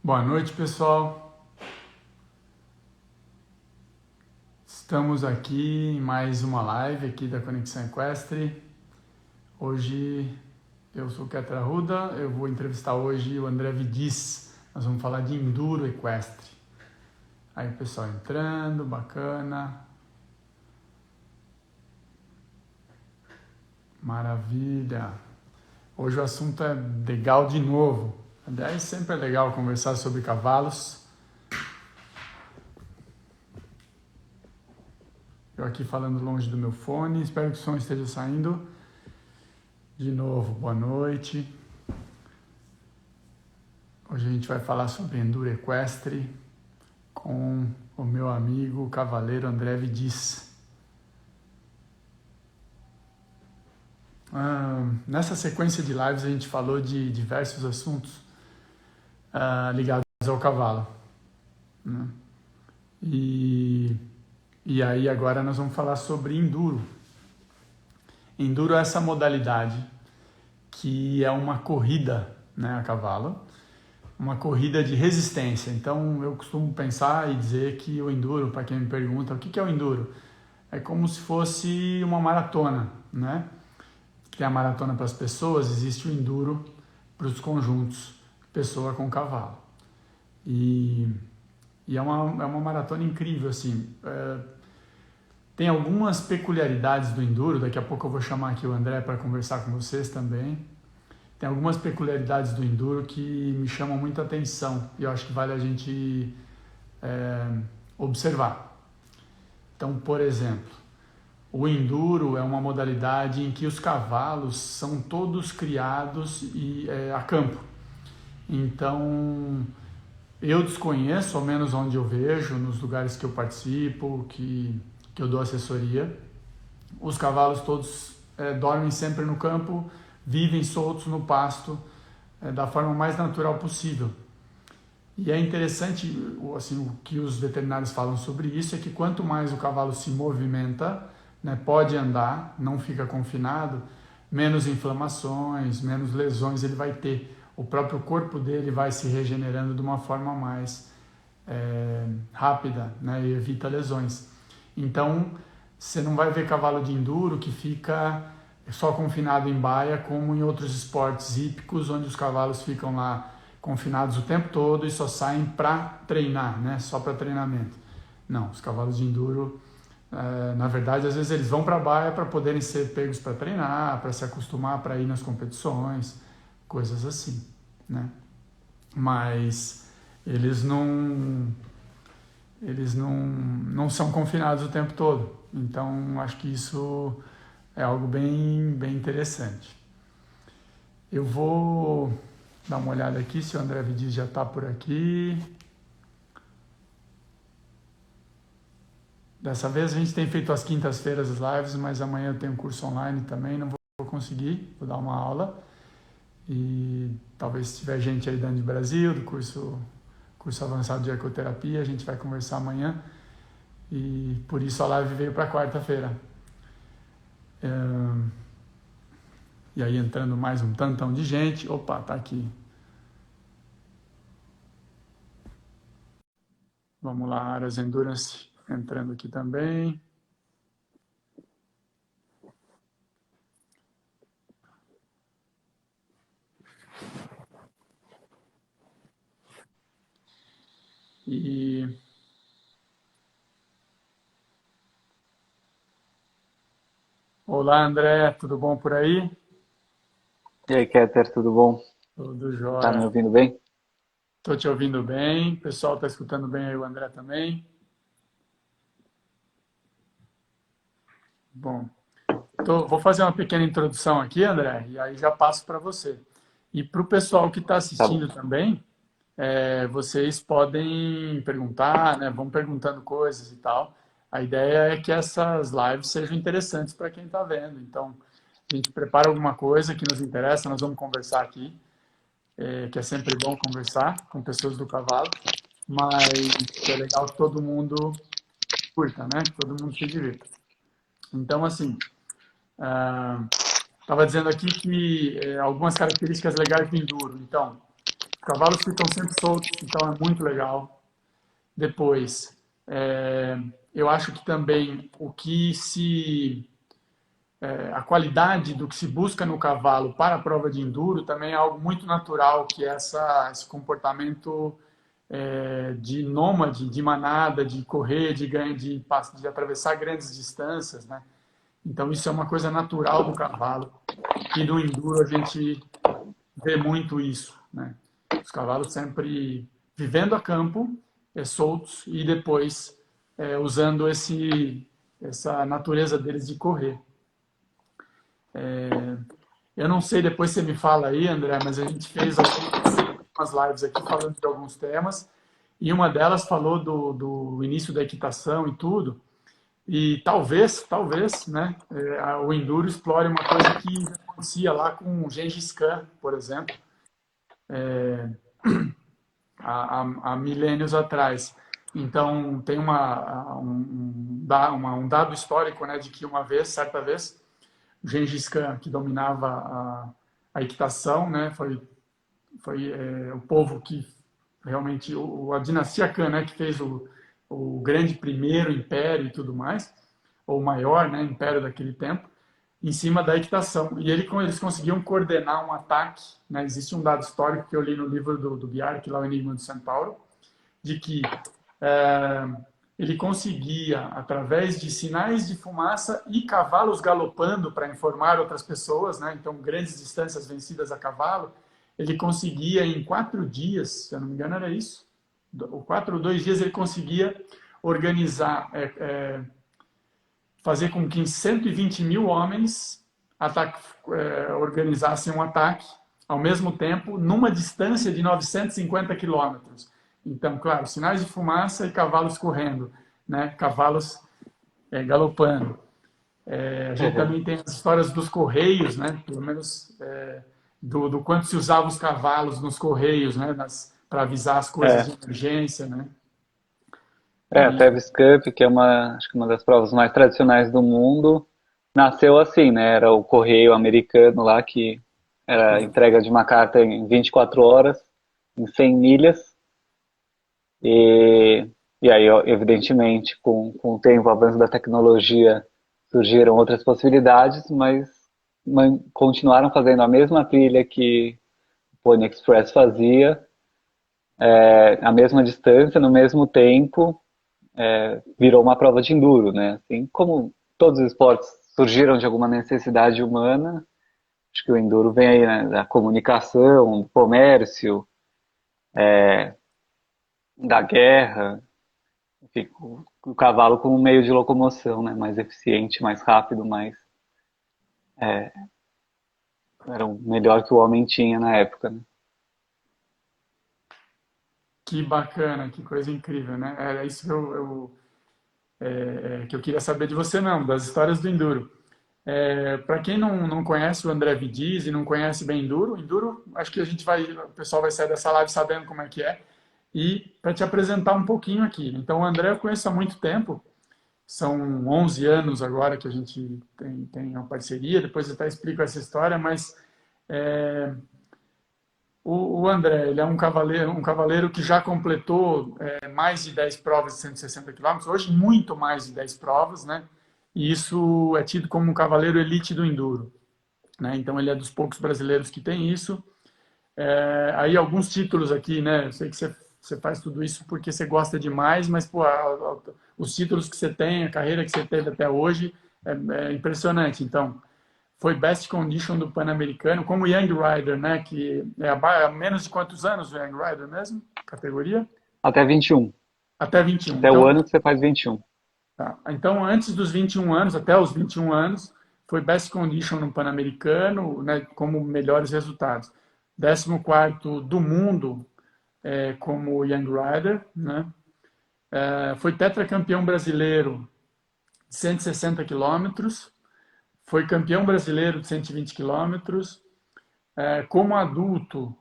Boa noite, pessoal. Estamos aqui em mais uma live aqui da Conexão Equestre. Hoje eu sou o Keter Arruda, eu vou entrevistar hoje o André Vidiz. Nós vamos falar de enduro equestre. Aí o pessoal entrando, bacana. Maravilha. Hoje o assunto é legal de novo. Aliás, sempre é legal conversar sobre cavalos. Eu aqui falando longe do meu fone, espero que o som esteja saindo. De novo, boa noite. Hoje a gente vai falar sobre enduro equestre com o meu amigo o cavaleiro André Vidiz. Nessa sequência de lives a gente falou de diversos assuntos ligados ao cavalo, né? E aí agora nós vamos falar sobre enduro. Enduro é essa modalidade que é uma corrida, né, a cavalo, uma corrida de resistência. Então eu costumo pensar e dizer que o enduro, para quem me pergunta o que é o enduro, é como se fosse uma maratona, né? Tem a maratona para as pessoas, existe o enduro para os conjuntos, pessoa com cavalo. E é uma maratona incrível, assim. Tem algumas peculiaridades do enduro, daqui a pouco eu vou chamar aqui o André para conversar com vocês também. Tem algumas peculiaridades do enduro que me chamam muita atenção e eu acho que vale a gente observar. Então, por exemplo, o enduro é uma modalidade em que os cavalos são todos criados a campo. Então, eu desconheço, ao menos onde eu vejo, nos lugares que eu participo, que eu dou assessoria, os cavalos todos dormem sempre no campo, vivem soltos no pasto, da forma mais natural possível. E é interessante, assim, o que os veterinários falam sobre isso, é que quanto mais o cavalo se movimenta, né, pode andar, não fica confinado, menos inflamações, menos lesões ele vai ter. O próprio corpo dele vai se regenerando de uma forma mais rápida, né, e evita lesões. Então, você não vai ver cavalo de enduro que fica só confinado em baia, como em outros esportes hípicos, onde os cavalos ficam lá confinados o tempo todo e só saem para treinar, né, só para treinamento. Não, os cavalos de enduro, na verdade, às vezes eles vão para a baia para poderem ser pegos para treinar, para se acostumar para ir nas competições, coisas assim, né? Mas eles não são confinados o tempo todo. Então, acho que isso é algo bem, bem interessante. Eu vou dar uma olhada aqui se o André Vidiz já está por aqui. Dessa vez a gente tem feito às quintas-feiras as lives, mas amanhã eu tenho um curso online também, não vou conseguir, vou dar uma aula. E talvez se tiver gente aí dentro do Brasil, do curso avançado de ecoterapia, a gente vai conversar amanhã. E por isso a live veio para quarta-feira. E aí entrando mais um tantão de gente. Opa, tá aqui. Vamos lá, Aras Endurance entrando aqui também. Olá, André, tudo bom por aí? E aí, Keter, tudo bom? Tudo Tá me jóia. ouvindo bem? Estou te ouvindo bem. O pessoal está escutando bem aí, o André também. Bom, vou fazer uma pequena introdução aqui, André, e aí já passo para você. E para o pessoal que está Tá bom. assistindo também, vocês podem perguntar, né? Vão perguntando coisas e tal. A ideia é que essas lives sejam interessantes para quem está vendo. Então, a gente prepara alguma coisa que nos interessa, nós vamos conversar aqui, que é sempre bom conversar com pessoas do cavalo, mas é legal que todo mundo curta, né? Que todo mundo se divirta. Então, assim, estava dizendo aqui que algumas características legais do enduro. Então, Os cavalos ficam sempre soltos, então é muito legal. Depois, eu acho que também a qualidade do que se busca no cavalo para a prova de enduro também é algo muito natural, que é esse comportamento de nômade, de manada, de correr, de atravessar grandes distâncias, né? Então isso é uma coisa natural do cavalo e do enduro a gente vê muito isso, né? Os cavalos sempre vivendo a campo, soltos e depois usando essa natureza deles de correr. Eu não sei, depois você me fala aí, André, mas a gente fez algumas lives aqui falando de alguns temas e uma delas falou do início da equitação e tudo. E talvez, né, o Enduro explore uma coisa que já acontecia lá com o Gengis Khan, por exemplo, há milênios atrás. Então, tem um dado histórico, né, de que certa vez, o Gengis Khan, que dominava a equitação, né, foi o povo que realmente, a dinastia Khan, né, que fez o grande primeiro império e tudo mais, ou maior, né, império daquele tempo, em cima da equitação. E eles conseguiam coordenar um ataque, né, existe um dado histórico que eu li no livro do Bjark, lá o Enigma de Centauro, de que é, ele conseguia, através de sinais de fumaça e cavalos galopando para informar outras pessoas, né, então grandes distâncias vencidas a cavalo, ele conseguia em 4 dias, se eu não me engano era isso, 4 ou 2 dias ele conseguia organizar, fazer com que 120 mil homens organizassem um ataque ao mesmo tempo, numa distância de 950 quilômetros. Então, claro, sinais de fumaça e cavalos correndo, né? Cavalos galopando. A gente também tem as histórias dos correios, né? Pelo menos do quanto se usava os cavalos nos correios, né? Para avisar as coisas de emergência, né? A Travis Cup, que é acho que uma das provas mais tradicionais do mundo, nasceu assim, né? Era o correio americano lá que era a entrega de uma carta em 24 horas, em 100 milhas. E, e aí, evidentemente, com o tempo, o avanço da tecnologia, surgiram outras possibilidades, mas continuaram fazendo a mesma trilha que o Pony Express fazia, a mesma distância, no mesmo tempo, virou uma prova de enduro, né? Assim como todos os esportes surgiram de alguma necessidade humana, acho que o enduro vem aí, né, da comunicação, do comércio, da guerra, enfim, o cavalo como meio de locomoção, né? Mais eficiente, mais rápido, era o melhor que o homem tinha na época, né? Que bacana, que coisa incrível, né? Era isso que eu queria saber de você, não, das histórias do Enduro. Para quem não conhece o André Vidiz e não conhece bem Enduro, acho que o pessoal vai sair dessa live sabendo como é que é. E para te apresentar um pouquinho aqui. Então, o André eu conheço há muito tempo, são 11 anos agora que a gente tem uma parceria, depois eu até explico essa história, mas é, o André, ele é um cavaleiro que já completou mais de 10 provas de 160 quilômetros, hoje muito mais de 10 provas, né? E isso é tido como um cavaleiro elite do enduro, né? Então ele é dos poucos brasileiros que tem isso. Aí alguns títulos aqui, né? Eu sei que você faz tudo isso porque você gosta demais, mas pô, os títulos que você tem, a carreira que você teve até hoje é impressionante. Então, foi Best Condition do Pan-Americano, como Young Rider, né? Que há menos de quantos anos o Young Rider mesmo? Categoria? Até 21. Até 21. Até o ano que você faz 21. Tá. Então, antes dos 21 anos, até os 21 anos, foi Best Condition no Pan-Americano, né? Como melhores resultados. 14º do mundo como Young Rider, né? Foi tetracampeão brasileiro de 160 quilômetros, foi campeão brasileiro de 120 quilômetros. Como adulto,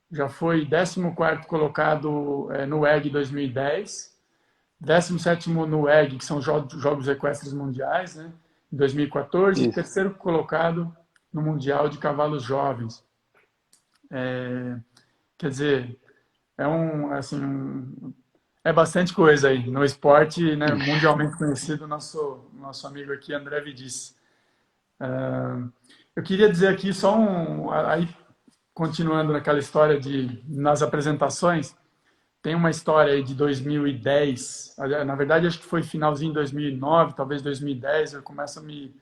já foi 14º colocado no WEG 2010, 17º no WEG, que são os Jogos Equestres Mundiais, né, em 2014, e Isso. terceiro colocado no Mundial de Cavalos Jovens. Quer dizer, assim, é bastante coisa aí. No esporte, né, mundialmente conhecido, nosso amigo aqui, André Vidic. Eu queria dizer aqui só aí continuando naquela história nas apresentações, tem uma história aí de 2010, na verdade acho que foi finalzinho de 2009, talvez 2010, eu começo a me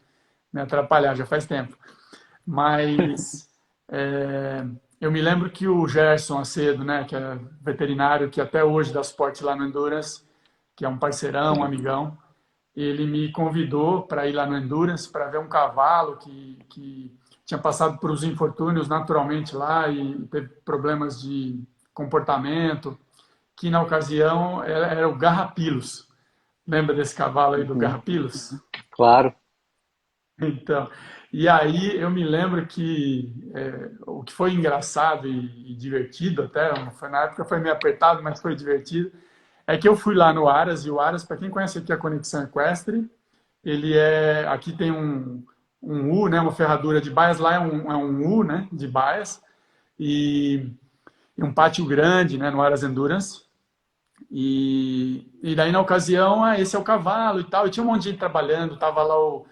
atrapalhar, já faz tempo. Mas é, eu me lembro que o Gerson Acedo, né, que é veterinário, que até hoje dá suporte lá no Endurance, que é um parceirão, um Sim. amigão, ele me convidou para ir lá no Endurance para ver um cavalo que tinha passado por os infortúnios naturalmente lá e teve problemas de comportamento, que na ocasião era o Garrapilos. Lembra desse cavalo aí do Uhum. Garrapilos? Claro. Então, e aí eu me lembro que o que foi engraçado e divertido até, foi, na época foi meio apertado, mas foi divertido, é que eu fui lá no Aras, e o Aras, para quem conhece aqui a Conexão Equestre, aqui tem um U, né, uma ferradura de baias, lá é um U, né, de baias, e, e um pátio grande, né, no Aras Endurance, e daí na ocasião, esse é o cavalo e tal, e tinha um monte de gente trabalhando, tava lá o,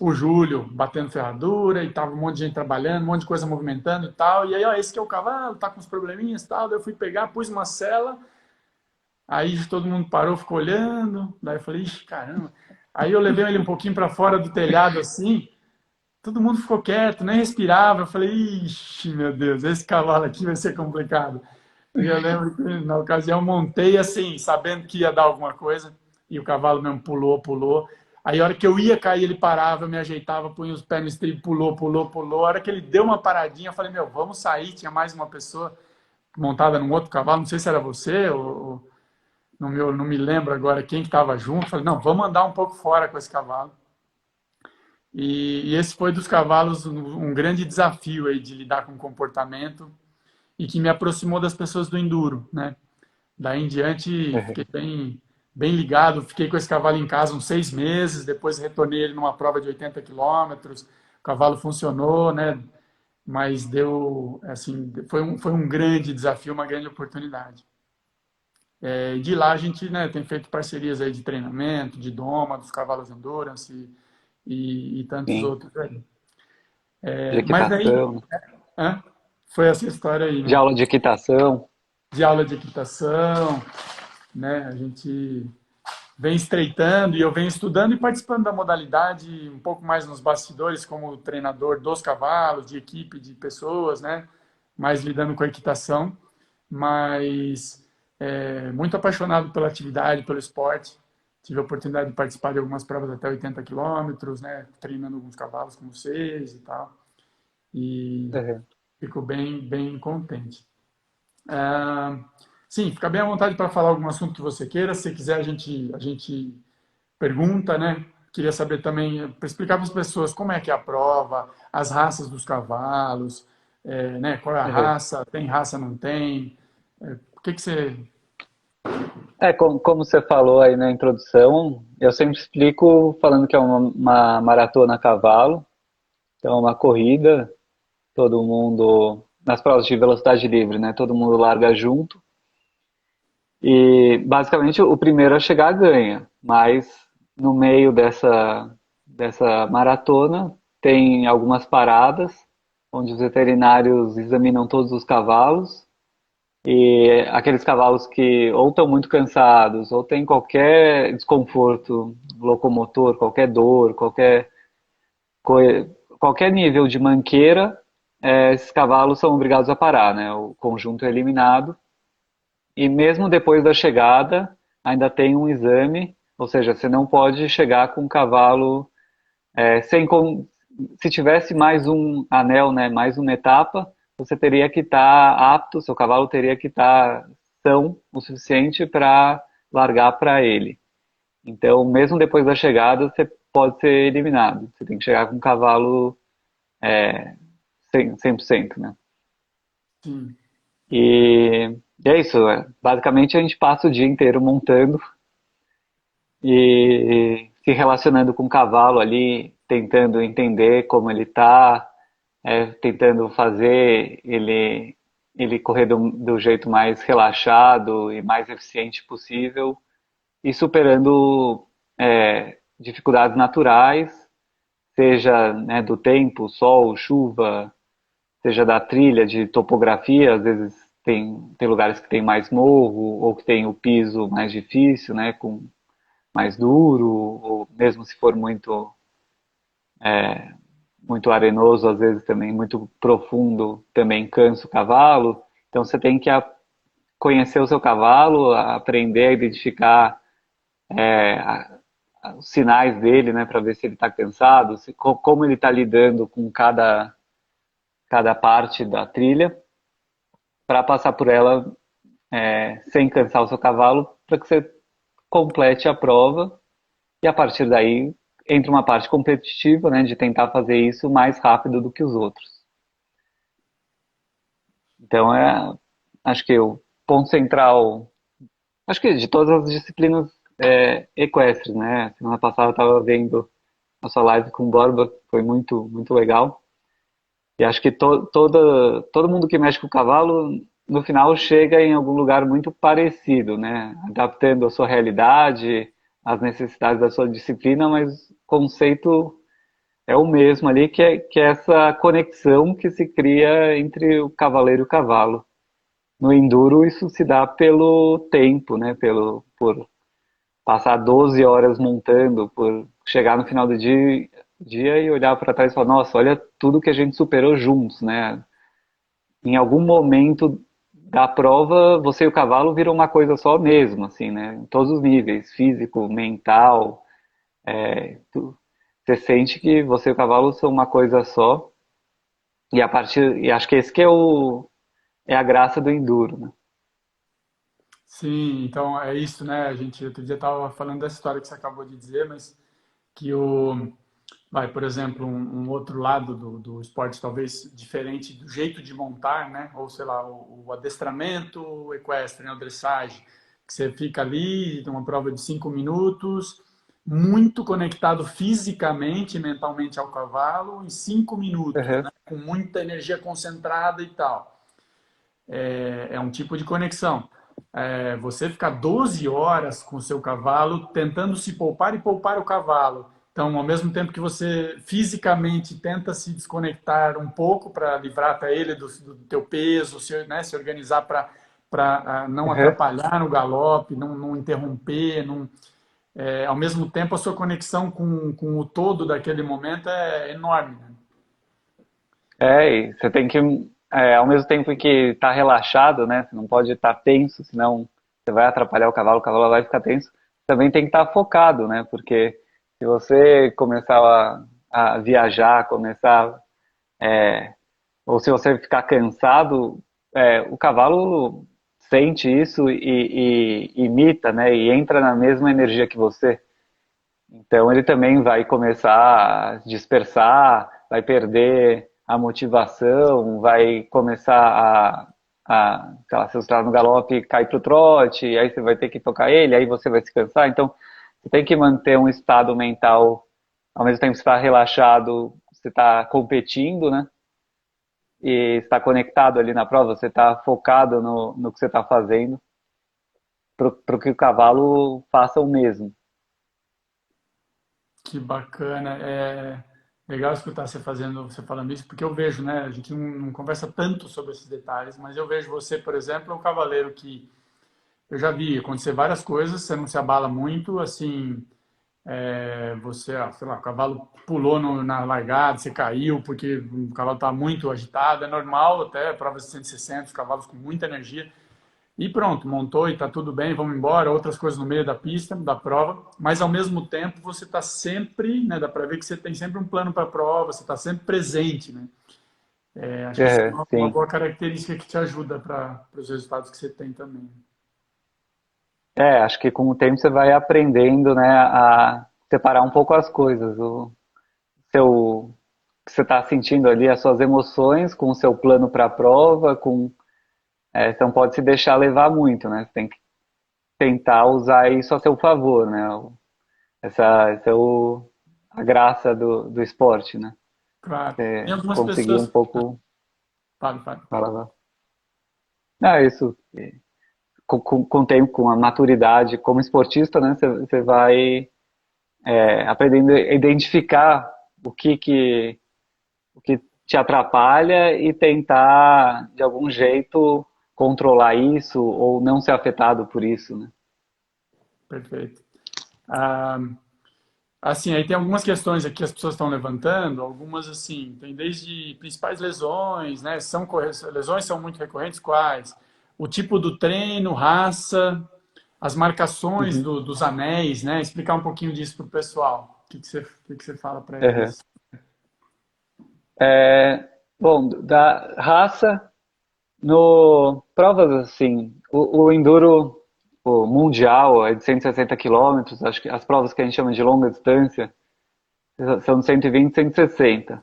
o Júlio batendo ferradura, e tava um monte de gente trabalhando, um monte de coisa movimentando e tal, e aí, ó, esse que é o cavalo, tá com os probleminhas e tal, daí eu fui pegar, pus uma cela, aí todo mundo parou, ficou olhando, daí eu falei, ixi, caramba. Aí eu levei ele um pouquinho para fora do telhado assim, todo mundo ficou quieto, nem respirava. Eu falei, ixi, meu Deus, esse cavalo aqui vai ser complicado. E eu lembro que na ocasião montei assim, sabendo que ia dar alguma coisa, e o cavalo mesmo pulou, pulou. Aí a hora que eu ia cair, ele parava, eu me ajeitava, punha os pés no estribo, pulou, pulou, pulou. A hora que ele deu uma paradinha, eu falei, meu, vamos sair. Tinha mais uma pessoa montada num outro cavalo, não sei se era você ou não me lembro agora quem que estava junto. Falei, não, vamos andar um pouco fora com esse cavalo. E esse foi dos cavalos um grande desafio aí de lidar com o comportamento e que me aproximou das pessoas do enduro, né? Daí em diante fiquei bem ligado, fiquei com esse cavalo em casa uns 6 meses, depois retornei ele numa prova de 80 quilômetros, o cavalo funcionou, né? Mas deu, assim, foi um grande desafio, uma grande oportunidade. De lá a gente, né, tem feito parcerias aí de treinamento, de doma, dos cavalos endurance e tantos Sim. outros aí. De Mas daí, equitação, né? foi essa história aí, De né? aula de equitação. De aula de equitação, né? A gente vem estreitando e eu venho estudando e participando da modalidade um pouco mais nos bastidores como treinador dos cavalos, de equipe, de pessoas, né? Mais lidando com a equitação, mas muito apaixonado pela atividade, pelo esporte. Tive a oportunidade de participar de algumas provas até 80 quilômetros, né? Treinando alguns cavalos com vocês e tal. E Uhum. fico bem contente. Ah, sim, fica bem à vontade para falar algum assunto que você queira. Se quiser, a gente pergunta, né? Queria saber também, para explicar para as pessoas como é que é a prova, as raças dos cavalos, né? Qual é a Uhum. raça, tem raça, não tem. O que que você... Como você falou aí na introdução, eu sempre explico falando que é uma maratona a cavalo, então é uma corrida, todo mundo, nas provas de velocidade livre, né? Todo mundo larga junto e basicamente o primeiro a chegar ganha, mas no meio dessa maratona tem algumas paradas onde os veterinários examinam todos os cavalos. E aqueles cavalos que ou estão muito cansados, ou têm qualquer desconforto locomotor, qualquer dor, qualquer nível de manqueira, esses cavalos são obrigados a parar, né? O conjunto é eliminado. E mesmo depois da chegada, ainda tem um exame, ou seja, você não pode chegar com o cavalo sem se tivesse mais um anel, né, mais uma etapa, você teria que estar apto, seu cavalo teria que estar são o suficiente para largar para ele. Então, mesmo depois da chegada, você pode ser eliminado. Você tem que chegar com o cavalo 100%, né? Sim, E é isso. Basicamente, a gente passa o dia inteiro montando e se relacionando com o cavalo ali, tentando entender como ele está, tentando fazer ele ele correr do jeito mais relaxado e mais eficiente possível e superando dificuldades naturais, seja, né, do tempo, sol, chuva, seja da trilha, de topografia, às vezes tem lugares que tem mais morro ou que tem o piso mais difícil, né, com mais duro, ou mesmo se for muito arenoso, às vezes também muito profundo, também cansa o cavalo. Então você tem que conhecer o seu cavalo, aprender a identificar os sinais dele, né, para ver se ele está cansado, como ele está lidando com cada parte da trilha, para passar por ela sem cansar o seu cavalo, para que você complete a prova e a partir daí entra uma parte competitiva, né, de tentar fazer isso mais rápido do que os outros. Então acho que o ponto central, acho que de todas as disciplinas equestres, né? Semana passada eu estava vendo a sua live com o Borba, foi muito muito legal. E acho que todo mundo que mexe com o cavalo, no final chega em algum lugar muito parecido, né? Adaptando a sua realidade, as necessidades da sua disciplina, mas o conceito é o mesmo ali, que é essa conexão que se cria entre o cavaleiro e o cavalo. No enduro isso se dá pelo tempo, né? Por passar 12 horas montando, por chegar no final do dia e olhar para trás e falar, nossa, olha tudo que a gente superou juntos, né? Em algum momento da prova, você e o cavalo viram uma coisa só mesmo, assim, né? Em todos os níveis, físico, mental, você sente que você e o cavalo são uma coisa só. E acho que esse que é a graça do enduro, né? Sim, então é isso, né? A gente outro dia estava falando dessa história que você acabou de dizer, mas que por exemplo, um outro lado do esporte talvez diferente do jeito de montar, né? Ou sei lá, o adestramento equestre, né? O dressage, que você fica ali, tem uma prova de 5 minutos, muito conectado fisicamente e mentalmente ao cavalo em 5 minutos, Uhum, né? Com muita energia concentrada e tal. É um tipo de conexão. Você ficar 12 horas com o seu cavalo tentando se poupar e poupar o cavalo. Então, ao mesmo tempo que você fisicamente tenta se desconectar um pouco para livrar até ele do teu peso, né, se organizar para não uhum. atrapalhar no galope, não interromper, ao mesmo tempo a sua conexão com o todo daquele momento é enorme. Né? E você tem que, ao mesmo tempo que está relaxado, né? Você não pode estar tenso, senão você vai atrapalhar o cavalo vai ficar tenso. Também tem que estar focado, né? Porque se você começar a viajar, ou se você ficar cansado, o cavalo sente isso e imita, né? E entra na mesma energia que você. Então ele também vai começar a dispersar, vai perder a motivação, vai começar sei lá, se você está no galope, cai para o trote, aí você vai ter que tocar ele, aí você vai se cansar. Então você tem que manter um estado mental, ao mesmo tempo que você está relaxado, você está competindo, né? E está conectado ali na prova, você está focado no que você está fazendo, para que o cavalo faça o mesmo. Que bacana. É legal escutar você falando isso, porque eu vejo, né? A gente não conversa tanto sobre esses detalhes, mas eu vejo você, por exemplo, um cavaleiro que eu já vi acontecer várias coisas, você não se abala muito, assim, você, sei lá, o cavalo pulou na largada, você caiu porque o cavalo está muito agitado, é normal, até provas de 160, os cavalos com muita energia. E pronto, montou e está tudo bem, vamos embora, outras coisas no meio da pista, da prova, mas ao mesmo tempo você está sempre, né, dá para ver que você tem sempre um plano para a prova, você está sempre presente, né? Acho que isso é uma Sim. boa característica que te ajuda para os resultados que você tem também. Acho que com o tempo você vai aprendendo, né, a separar um pouco as coisas. O que você está sentindo ali, as suas emoções, com o seu plano para a prova, você não pode se deixar levar muito, né? Você tem que tentar usar isso a seu favor, né? Essa é a graça do esporte, né? Claro. Tem Você algumas conseguir um pessoas. pouco. Fala, fala. Fala lá. Ah, isso. Com o tempo, com a maturidade, como esportista, né, você vai aprendendo a identificar o que te atrapalha e tentar, de algum jeito, controlar isso ou não ser afetado por isso, né? Perfeito. Ah, assim, aí tem algumas questões aqui que as pessoas estão levantando, algumas assim, tem desde principais lesões, né? Lesões são muito recorrentes, quais? O tipo do treino, raça, as marcações Uhum. dos anéis, né? Explicar um pouquinho disso para o pessoal. O que que você fala para Uhum. eles? Bom, da raça, no provas assim, o enduro o mundial é de 160 quilômetros, acho que as provas que a gente chama de longa distância são de 120, 160.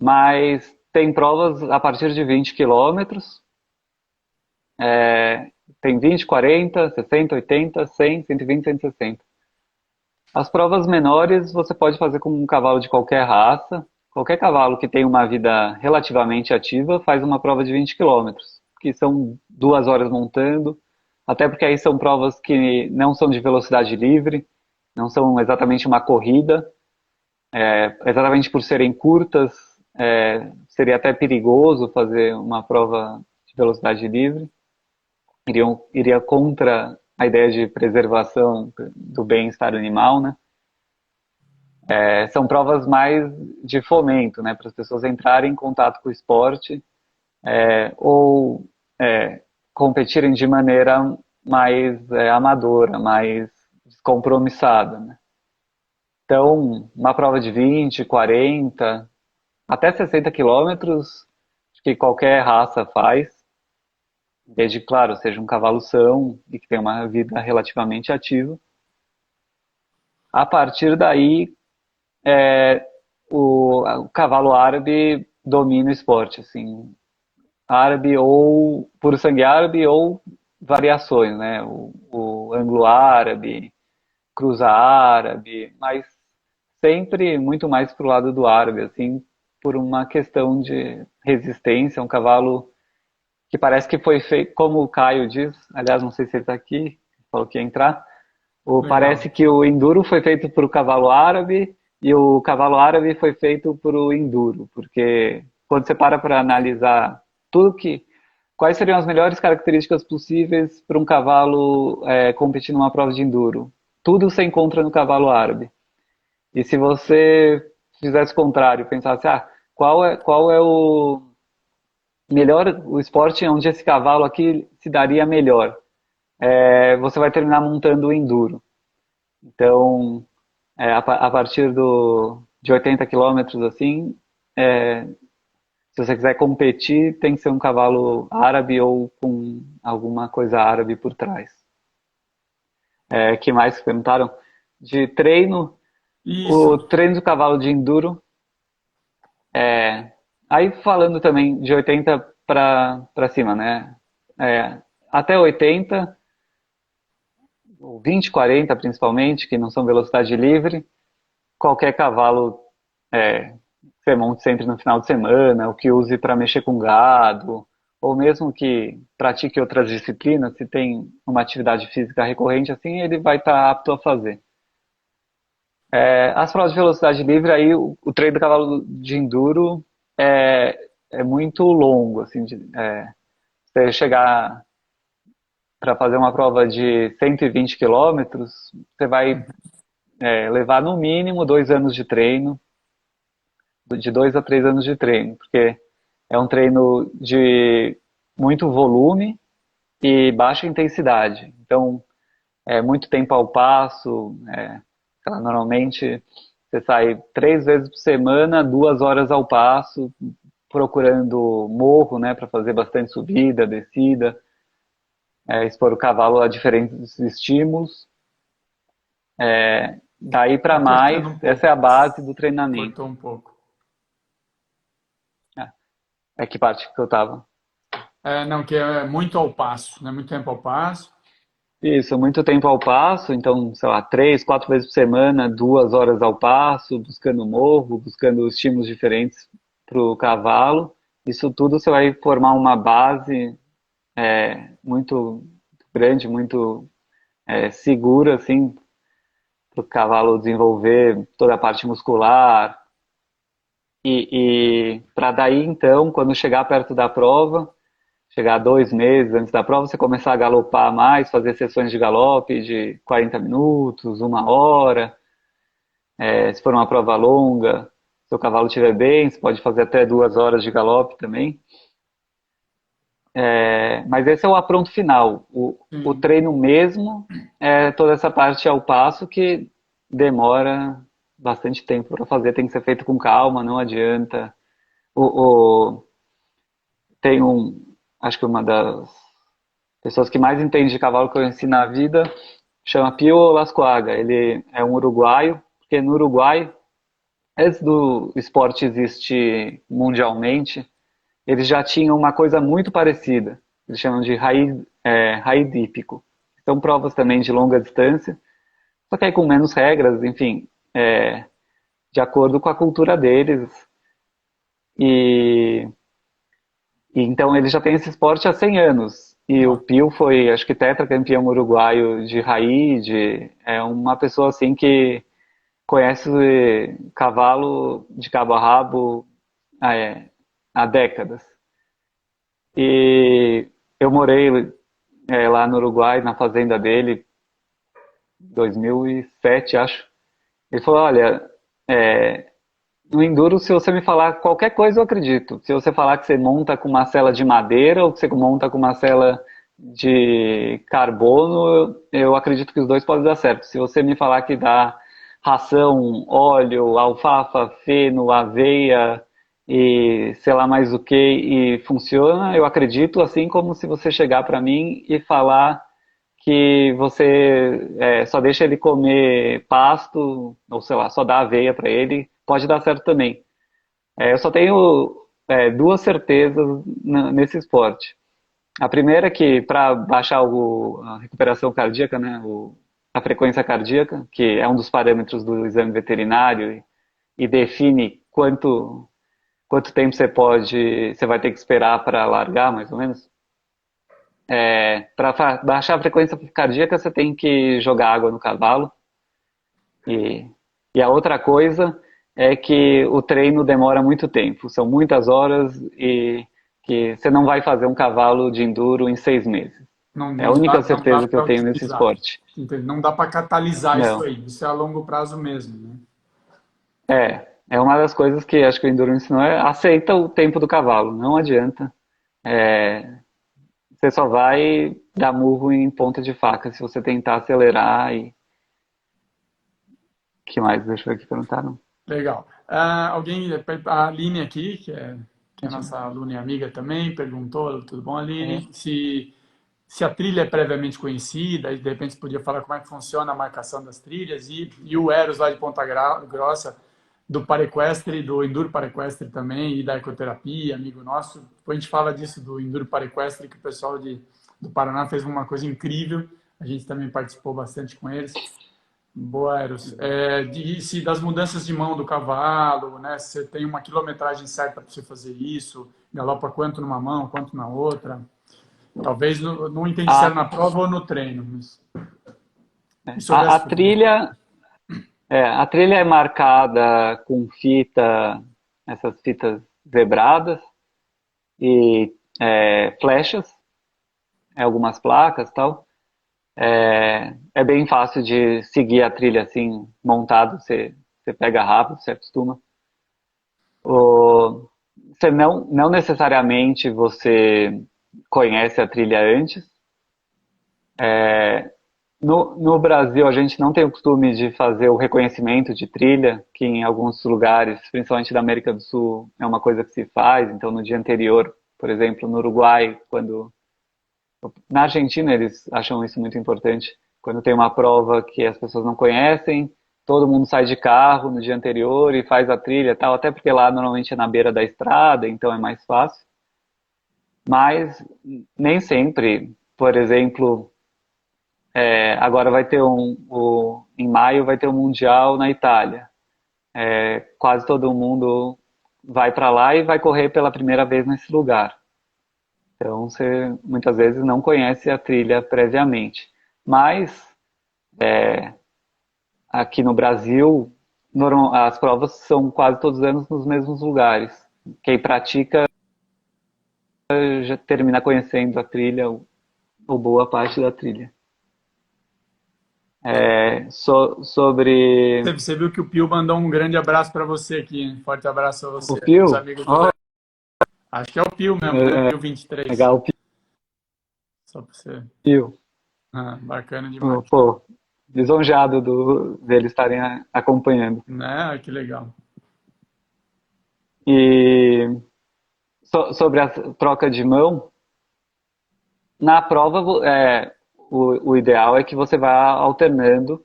Mas tem provas a partir de 20 quilômetros, tem 20, 40, 60, 80, 100, 120, 160. As provas menores você pode fazer com um cavalo de qualquer raça. Qualquer cavalo que tenha uma vida relativamente ativa faz uma prova de 20 quilômetros, que são 2 horas montando, até porque aí são provas que não são de velocidade livre, não são exatamente uma corrida, exatamente por serem curtas, seria até perigoso fazer uma prova de velocidade livre, iria contra a ideia de preservação do bem-estar animal, né? São provas mais de fomento, né, para as pessoas entrarem em contato com o esporte, ou competirem de maneira mais amadora, mais descompromissada, né? Então, uma prova de 20, 40, até 60 quilômetros, que qualquer raça faz, desde, claro, seja um cavalo são e que tenha uma vida relativamente ativa. A partir daí, o cavalo árabe domina o esporte, assim, árabe ou puro sangue árabe ou variações, né? O anglo-árabe, cruza-árabe, mas sempre muito mais pro lado do árabe, assim, por uma questão de resistência, um cavalo que parece que foi feito, como o Caio diz, aliás, não sei se ele está aqui, falou que ia entrar, parece Legal. que o enduro foi feito para o cavalo árabe e o cavalo árabe foi feito para o enduro, porque quando você para analisar tudo que quais seriam as melhores características possíveis para um cavalo competir numa prova de enduro, tudo você encontra no cavalo árabe. E se você fizesse o contrário, pensasse, qual é o esporte onde esse cavalo aqui se daria melhor? Você vai terminar montando o enduro. Então, a partir de 80 quilômetros, assim, se você quiser competir, tem que ser um cavalo árabe ou com alguma coisa árabe por trás. Que mais que perguntaram? De treino, Isso. o treino do cavalo de enduro, aí falando também de 80 para cima, né? Até 80, ou 20, 40 principalmente, que não são velocidade livre, qualquer cavalo que você monte sempre no final de semana, o que use para mexer com gado, ou mesmo que pratique outras disciplinas, se tem uma atividade física recorrente assim, ele vai estar apto a fazer. As provas de velocidade livre, aí o treino do cavalo de enduro é muito longo, assim, você chegar para fazer uma prova de 120 quilômetros, você vai levar no mínimo 2 anos de treino, de 2 a 3 anos de treino, porque é um treino de muito volume e baixa intensidade. Então, é muito tempo ao passo. Normalmente, você sai 3 vezes por semana, 2 horas ao passo, procurando morro, né, para fazer bastante subida, descida, expor o cavalo a diferentes estímulos. Daí para Tá mais, cortando um essa é pouco. a base do treinamento. Cortou um pouco. Que parte que eu estava? Não, que é muito ao passo, né? Muito tempo ao passo. Isso, muito tempo ao passo, então, sei lá, 3, 4 vezes por semana, 2 horas ao passo, buscando morro, buscando estímulos diferentes para o cavalo. Isso tudo você vai formar uma base muito grande, muito segura, assim, para o cavalo desenvolver toda a parte muscular. E para daí, então, quando chegar perto da prova, chegar 2 meses antes da prova, você começar a galopar mais, fazer sessões de galope de 40 minutos, 1 hora. Se for uma prova longa, se o cavalo estiver bem, você pode fazer até 2 horas de galope também. Mas esse é o apronto final. O Sim. treino mesmo é toda essa parte ao passo que demora bastante tempo para fazer, tem que ser feito com calma, não adianta. O, o- Tem acho que uma das pessoas que mais entende de cavalo que eu conheci na vida chama Pio Lascoaga. Ele é um uruguaio, porque no Uruguai, antes do esporte existir mundialmente, eles já tinham uma coisa muito parecida. Eles chamam de raiz hípico. São provas também de longa distância, só que aí com menos regras, enfim, de acordo com a cultura deles. E, e então eles já têm esse esporte há 100 anos. E o Ó, Pio foi, acho que tetracampeão uruguaio de raid, é uma pessoa assim que conhece cavalo de cabo a rabo há décadas. E eu morei lá no Uruguai, na fazenda dele, 2007, acho. Ele falou, olha, no Enduro, se você me falar qualquer coisa, eu acredito. Se você falar que você monta com uma cela de madeira ou que você monta com uma cela de carbono, eu acredito que os dois podem dar certo. Se você me falar que dá ração, óleo, alfafa, feno, aveia e sei lá mais o que e funciona, eu acredito, assim como se você chegar para mim e falar que você só deixa ele comer pasto, ou sei lá, só dá aveia para ele, pode dar certo também. Eu só tenho duas certezas nesse esporte. A primeira é que para baixar a recuperação cardíaca, né, a frequência cardíaca, que é um dos parâmetros do exame veterinário e define quanto tempo você vai ter que esperar para largar, mais ou menos. Para baixar a frequência cardíaca, você tem que jogar água no cavalo. E, e a outra coisa é que o treino demora muito tempo. São muitas horas e que você não vai fazer um cavalo de enduro em 6 meses. É a única não dá certeza que eu para tenho nesse otimizar. esporte. Entende? Não dá para catalisar isso Não. aí. Isso é a longo prazo mesmo, né? É uma das coisas que acho que o enduro ensinou aceita o tempo do cavalo. Não adianta. Você só vai dar murro em ponta de faca se você tentar acelerar e que mais? Deixa eu aqui perguntar, não. Legal. A Aline aqui, que é nossa aluna e amiga também, perguntou, tudo bom, Uhum. Aline? Se a trilha é previamente conhecida, e de repente você podia falar como é que funciona a marcação das trilhas, e o Eros lá de Ponta Grossa, do Parequestre, do Enduro Parequestre também, e da ecoterapia, amigo nosso. Depois a gente fala disso do Enduro Parequestre, que o pessoal do Paraná fez uma coisa incrível, a gente também participou bastante com eles. Boa, Eros. Se das mudanças de mão do cavalo, né? Se você tem uma quilometragem certa para você fazer isso, galopa quanto numa mão, quanto na outra. Talvez não entendi se era A, na prova ou no treino, mas e sobre a as trilhas. trilha é marcada com essas fitas zebradas e flechas, algumas placas e tal. É bem fácil de seguir a trilha assim, montado, você pega rápido, você acostuma. O, Você não necessariamente você conhece a trilha antes. No Brasil, a gente não tem o costume de fazer o reconhecimento de trilha, que em alguns lugares, principalmente da América do Sul, é uma coisa que se faz. Então, no dia anterior, por exemplo, no Uruguai, na Argentina eles acham isso muito importante. Quando tem uma prova que as pessoas não conhecem, todo mundo sai de carro no dia anterior e faz a trilha e tal, até porque lá normalmente é na beira da estrada, então é mais fácil. Mas nem sempre. Por exemplo, agora vai ter em maio vai ter um Mundial na Itália. Quase todo mundo vai para lá e vai correr pela primeira vez nesse lugar. Então, você muitas vezes não conhece a trilha previamente. Mas, aqui no Brasil, as provas são quase todos os anos nos mesmos lugares. Quem pratica já termina conhecendo a trilha, ou boa parte da trilha. Sobre Você viu que o Pio mandou um grande abraço para você aqui, hein? Forte abraço a o você, os Pio, amigos do ó, Léo. Acho que é o Pio mesmo, né? Pio 23. legal, o Só para você. Pio. Ah, bacana demais. Pô, lisonjeado deles estarem acompanhando. Né? Que legal. E sobre a troca de mão, na prova o ideal é que você vá alternando,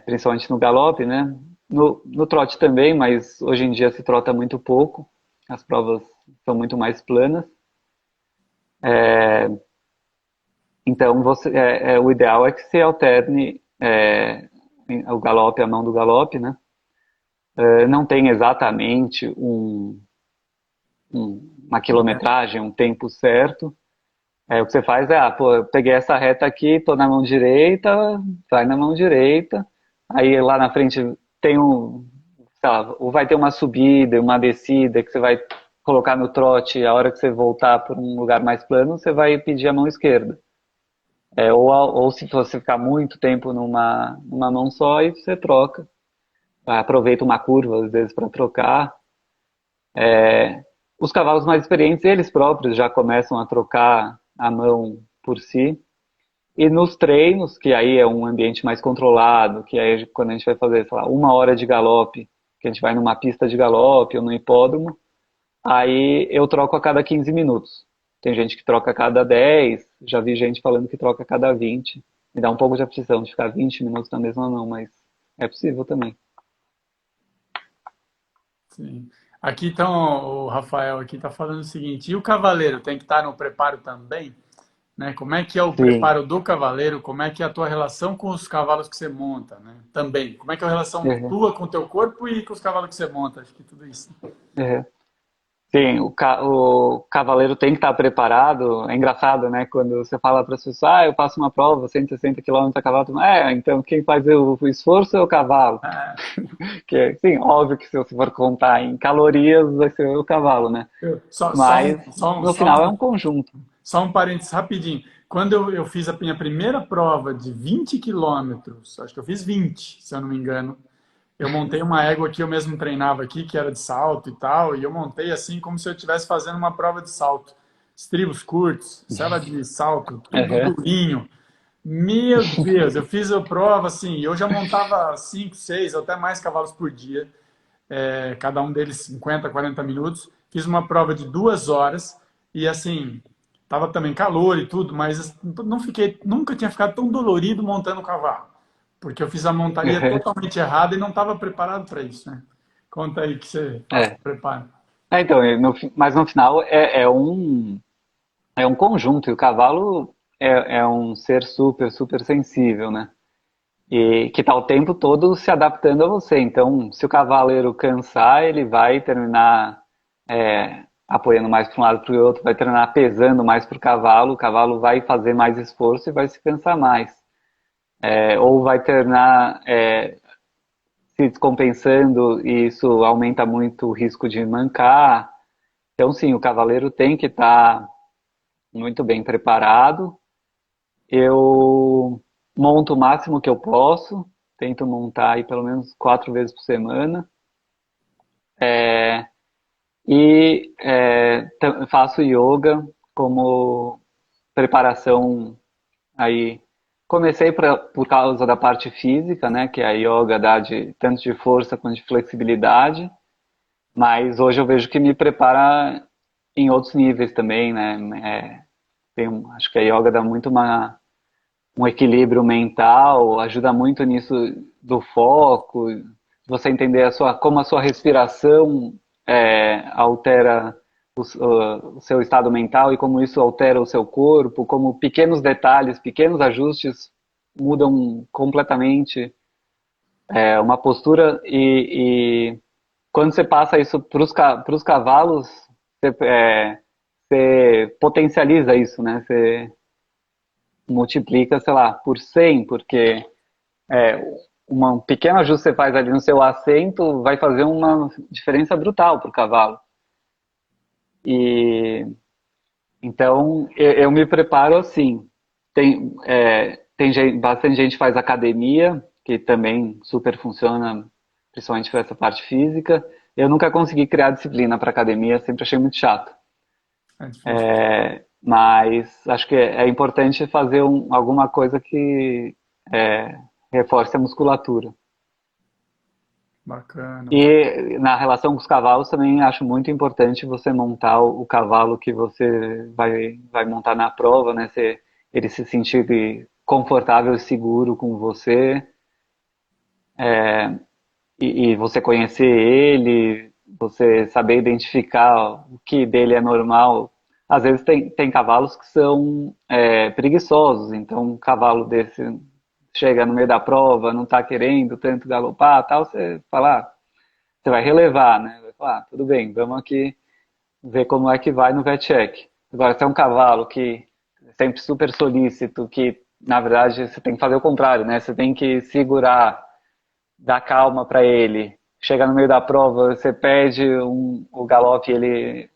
principalmente no galope, né? No trote também, mas hoje em dia se trota muito pouco, as provas são muito mais planas. Então o ideal é que se alterne o galope, a mão do galope, né? Não tem exatamente uma quilometragem, um tempo certo. O que você faz pô, eu peguei essa reta aqui, tô na mão direita, vai na mão direita. Aí lá na frente tem sei lá, ou vai ter uma subida, uma descida que você vai colocar no trote. A hora que você voltar para um lugar mais plano, você vai pedir a mão esquerda. Ou se você ficar muito tempo numa mão só, aí você troca. Aproveita uma curva, às vezes, para trocar. Os cavalos mais experientes, eles próprios já começam a trocar a mão por si. E nos treinos, que aí é um ambiente mais controlado, que aí quando a gente vai fazer, sei lá, 1 hora de galope, que a gente vai numa pista de galope ou no hipódromo, aí eu troco a cada 15 minutos. Tem gente que troca a cada 10, já vi gente falando que troca a cada 20. Me dá um pouco de aflição de ficar 20 minutos na mesma mão, mas é possível também. Sim. Aqui então, o Rafael aqui está falando o seguinte: e o cavaleiro tem que estar no preparo também? Né? Como é que é o Sim. preparo do cavaleiro? Como é que é a tua relação com os cavalos que você monta, né? Também. Como é que é a relação Uhum. tua com o teu corpo e com os cavalos que você monta? Acho que tudo isso. Uhum. Sim, o cavaleiro tem que estar preparado. É engraçado, né? Quando você fala para as pessoas, eu faço uma prova, 160 quilômetros a cavalo. Então quem faz o esforço é o cavalo. É, Sim, óbvio que se você for contar em calorias, vai ser o cavalo, né? só, só, Mas um, só, um, no só, final é um, um conjunto. só um parênteses rapidinho. Quando eu fiz a minha primeira prova de 20 quilômetros, acho que eu fiz 20, se eu não me engano, eu montei uma égua que eu mesmo treinava aqui, que era de salto e tal, e eu montei assim como se eu estivesse fazendo uma prova de salto. Estribos curtos, sela de salto, tudo Uhum. durinho. Meu Deus, eu fiz a prova assim, eu já montava 5, 6, até mais cavalos por dia, cada um deles 50, 40 minutos. Fiz uma prova de 2 horas e assim, tava também calor e tudo, mas não fiquei, nunca tinha ficado tão dolorido montando o cavalo, porque eu fiz a montaria Uhum. totalmente errada e não estava preparado para isso, né? Conta aí que você passa É. o preparo. Então, mas no final é um conjunto, e o cavalo é um ser super, super sensível, né? E que está o tempo todo se adaptando a você. Então, se o cavaleiro cansar, ele vai terminar apoiando mais para um lado para o outro, vai terminar pesando mais para o cavalo vai fazer mais esforço e vai se cansar mais. Ou vai terminar se descompensando e isso aumenta muito o risco de mancar. Então, sim, o cavaleiro tem que estar muito bem preparado. Eu monto o máximo que eu posso, tento montar aí pelo menos 4 vezes por semana. Faço yoga como preparação aí. Comecei por causa da parte física, né, que a yoga dá tanto de força quanto de flexibilidade, mas hoje eu vejo que me prepara em outros níveis também, né? Acho que a yoga dá muito um equilíbrio mental, ajuda muito nisso do foco, você entender como a sua respiração altera o seu estado mental e como isso altera o seu corpo, como pequenos detalhes, pequenos ajustes mudam completamente uma postura e quando você passa isso para os cavalos, você, você potencializa isso, né? Você multiplica, sei lá, por 100, porque é, um pequeno ajuste que você faz ali no seu assento vai fazer uma diferença brutal para o cavalo. E então eu me preparo assim. Bastante gente que faz academia, que também super funciona, principalmente para essa parte física. Eu nunca consegui criar disciplina para academia, sempre achei muito chato. É difícil. Mas acho que é importante fazer alguma coisa que reforce a musculatura. Bacana. E na relação com os cavalos também acho muito importante você montar o cavalo que você vai montar na prova, né? Ele se sentir confortável e seguro com você, e você conhecer ele, você saber identificar o que dele é normal. Às vezes tem cavalos que são preguiçosos, então um cavalo desse chega no meio da prova, não está querendo tanto galopar, tal, você fala, você vai relevar, né? Vai falar, tudo bem, vamos aqui ver como é que vai no vet check. Agora, se é um cavalo que é sempre super solícito, que na verdade você tem que fazer o contrário, né? Você tem que segurar, dar calma para ele. Chega no meio da prova, você pede o galope, ele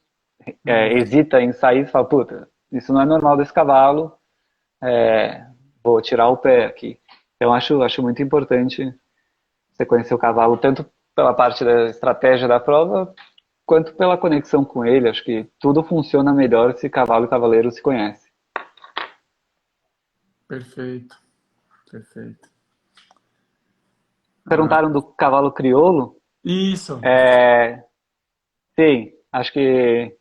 hesita em sair, você fala, puta, isso não é normal desse cavalo, vou tirar o pé aqui. Então acho muito importante você conhecer o cavalo, tanto pela parte da estratégia da prova, quanto pela conexão com ele. Acho que tudo funciona melhor se cavalo e cavaleiro se conhecem. Perfeito, perfeito. Ah, Perguntaram do cavalo crioulo. isso. Sim, acho que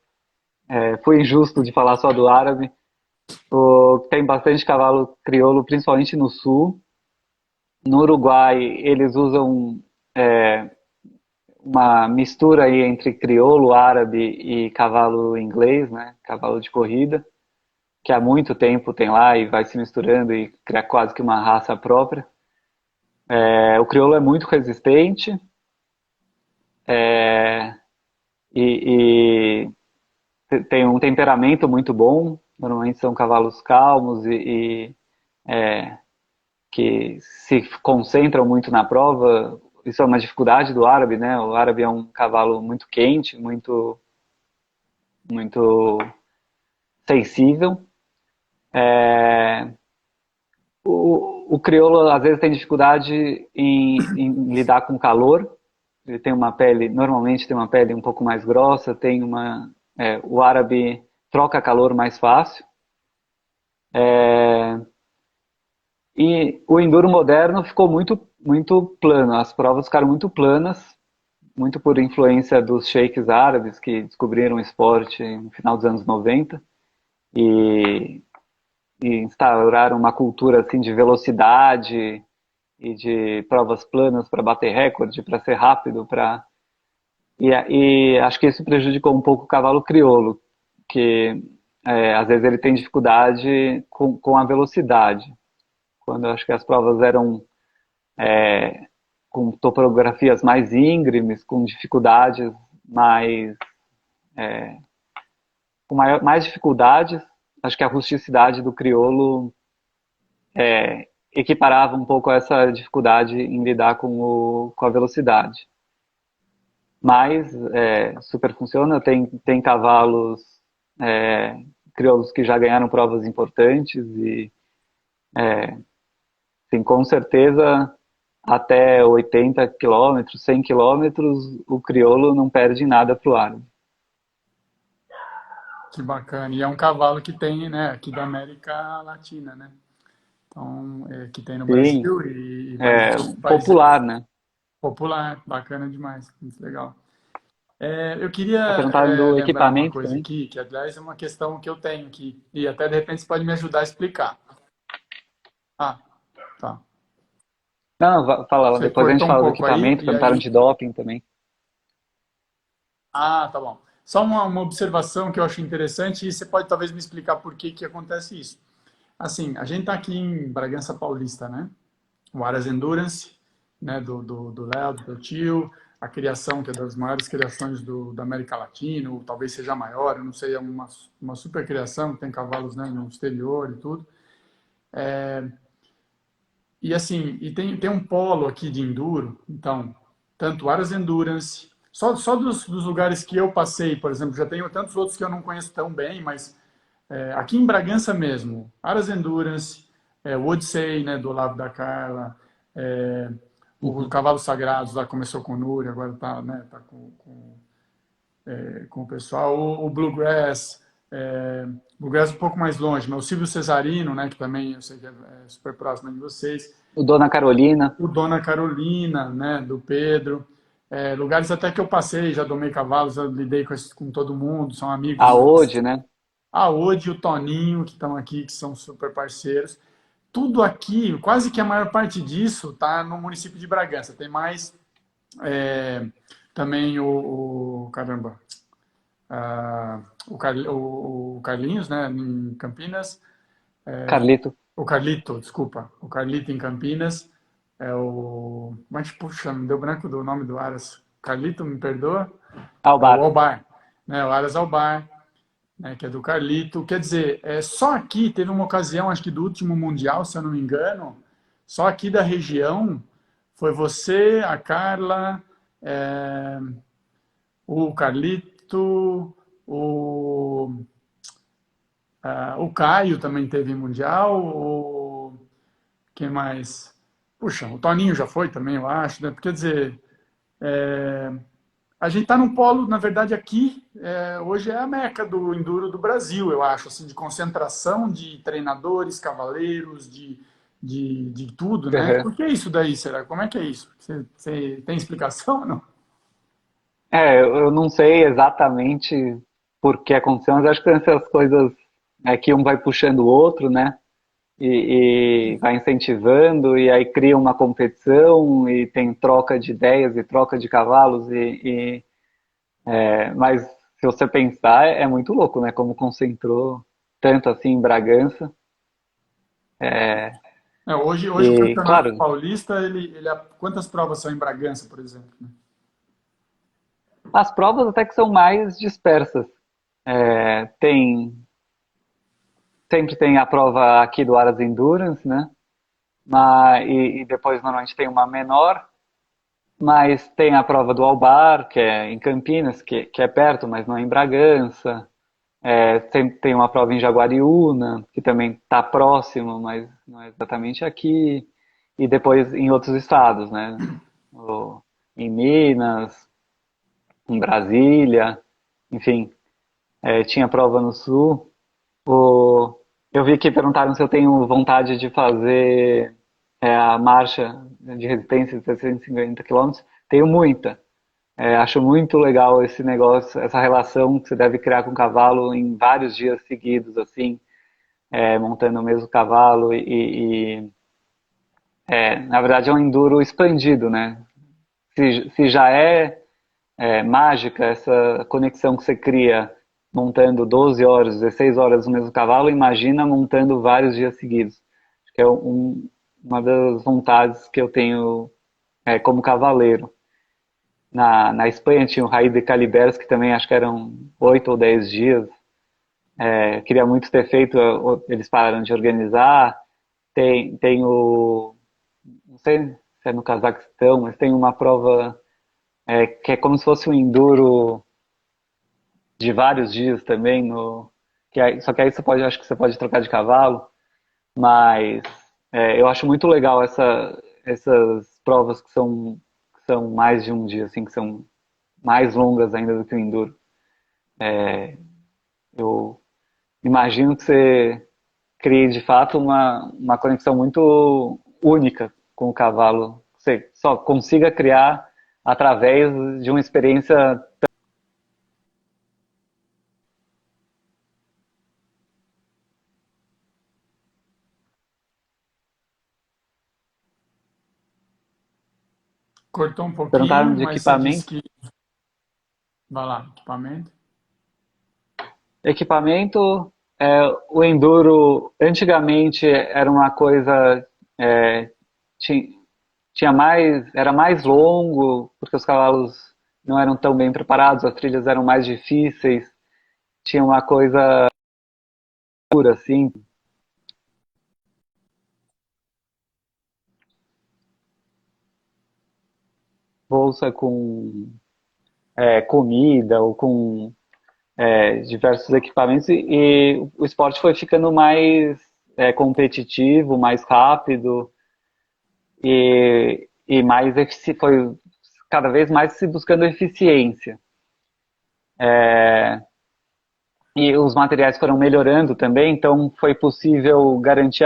fui injusto de falar só do árabe. Tem bastante cavalo crioulo, principalmente no sul. No Uruguai, eles usam uma mistura aí entre crioulo, árabe e cavalo inglês, né? Cavalo de corrida, que há muito tempo tem lá e vai se misturando e cria quase que uma raça própria. O crioulo é muito resistente e tem um temperamento muito bom. Normalmente são cavalos calmos que se concentram muito na prova. Isso é uma dificuldade do árabe, né? O árabe é um cavalo muito quente, muito sensível. O crioulo às vezes tem dificuldade em lidar com calor. Ele tem uma pele, normalmente tem uma pele um pouco mais grossa, o árabe troca calor mais fácil. E o enduro moderno ficou muito plano, as provas ficaram muito planas, muito por influência dos sheiks árabes que descobriram o esporte no final dos anos 90 e, e instauraram uma cultura assim de velocidade e de provas planas para bater recorde, para ser rápido, e acho que isso prejudicou um pouco o cavalo crioulo, que às vezes ele tem dificuldade com a velocidade. Quando eu acho que as provas eram com topografias mais íngremes, com dificuldades mais mais dificuldades, acho que a rusticidade do crioulo equiparava um pouco essa dificuldade em lidar com a velocidade. Mas super funciona, tem cavalos crioulos que já ganharam provas importantes e sim, com certeza até 80 quilômetros, 100 quilômetros, o crioulo não perde nada para o árabe. Que bacana. E é um cavalo que tem, né, aqui da América Latina, né? Então, que tem no Sim, Brasil e vários outros popular, países. né? Popular, bacana demais, muito legal. Eu queria Perguntaram do lembrar uma equipamento coisa também. aqui, que aliás é uma questão que eu tenho aqui, e até de repente você pode me ajudar a explicar. Ah, tá. Não, fala lá, Você depois a gente cortou um fala do pouco aí, equipamento, e perguntaram aí. de doping também. Ah, tá bom. Só uma observação que eu acho interessante, e você pode talvez me explicar por que que acontece isso. Assim, a gente está aqui em Bragança Paulista, né? O Aras Endurance, né? Do Léo, do teu tio. a criação, que é das maiores criações da América Latina, ou talvez seja a maior, eu não sei, é uma super criação, tem cavalos, né, no exterior e tudo. E assim, tem um polo aqui de enduro, então, tanto Aras Endurance, só dos lugares que eu passei, por exemplo, já tenho tantos outros que eu não conheço tão bem, mas aqui em Bragança mesmo, Aras Endurance, o Odyssey, né, do Olavo da Carla, o Uhum. Cavalos Sagrados, lá começou com o Núri, agora está, né, tá com o pessoal, o Bluegrass, Bluegrass um pouco mais longe, mas o Silvio Cesarino, né, que também eu sei que é super próximo de vocês, O Dona Carolina, o Dona Carolina, né, do Pedro, lugares até que eu passei, já domei cavalos, eu lidei com todo mundo, são amigos a meus. Ode, né? A Ode e o Toninho, que estão aqui, que são super parceiros. Tudo aqui, quase que a maior parte disso está no município de Bragança. Tem mais também caramba, o Carlinhos, né, em Campinas. Carlito. O Carlito, desculpa. O Carlito em Campinas. Mas, puxa, me deu branco do nome do Aras. Carlito, me perdoa? É o Albar. Albar, né? O Aras Albar, né? Que é do Carlito. Quer dizer, só aqui teve uma ocasião, acho que do último Mundial, se eu não me engano, só aqui da região, foi você, a Carla, é, o Carlito, o Caio também teve Mundial, quem mais? Puxa, o Toninho já foi também, eu acho, né? Quer dizer, é, a gente está num polo, na verdade, aqui, hoje é a meca do enduro do Brasil, eu acho, assim, de concentração de treinadores, cavaleiros, de tudo, né? Uhum. Por que isso daí, será? Como é que é isso? Você tem explicação ou não? Eu não sei exatamente por que aconteceu, mas acho que essas coisas que um vai puxando o outro, né? E vai incentivando, e aí cria uma competição, e tem troca de ideias e troca de cavalos, mas se você pensar, é muito louco, né? Como concentrou tanto assim em Bragança. Hoje o E, Campeonato claro, Paulista, quantas provas são em Bragança, por exemplo? Né? as provas até que são mais dispersas. Tem sempre tem a prova aqui do Aras Endurance, né? E depois normalmente tem uma menor, mas tem a prova do Albar, que é em Campinas, que é perto, mas não é em Bragança. Sempre tem uma prova em Jaguariúna, que também está próximo, mas não é exatamente aqui. E depois em outros estados, né? O- Em Minas, em Brasília, enfim, tinha prova no Sul. O- eu vi que perguntaram se eu tenho vontade de fazer a marcha de resistência de 750 quilômetros. Tenho muita. Acho muito legal esse negócio, essa relação que você deve criar com o cavalo em vários dias seguidos, assim, montando o mesmo cavalo na verdade é um enduro expandido, né? Se já mágica essa conexão que você cria montando 12 horas, 16 horas no mesmo cavalo, imagina montando vários dias seguidos. Acho que é uma das vontades que eu tenho como cavaleiro. Na Espanha tinha o Rei de Calibers, que também acho que eram 8 ou 10 dias. Queria muito ter feito, eles pararam de organizar. Tem não sei se é no Cazaquistão, mas tem uma prova que é como se fosse um enduro de vários dias também, só que aí acho que você pode trocar de cavalo, mas eu acho muito legal essas provas que são mais de um dia, assim, que são mais longas ainda do que o enduro. Eu imagino que você crie de fato uma conexão muito única com o cavalo. Você só consiga criar através de uma experiência. Cortou um Perguntaram pouquinho, de mas você disse equipamento. que. Vai lá, equipamento. Equipamento, o enduro antigamente era uma coisa, é, era mais longo, porque os cavalos não eram tão bem preparados, as trilhas eram mais difíceis, tinha uma coisa pura, assim, bolsa com comida ou com diversos equipamentos e o esporte foi ficando mais competitivo, mais rápido e mais foi cada vez mais se buscando eficiência. E os materiais foram melhorando também, então foi possível garantir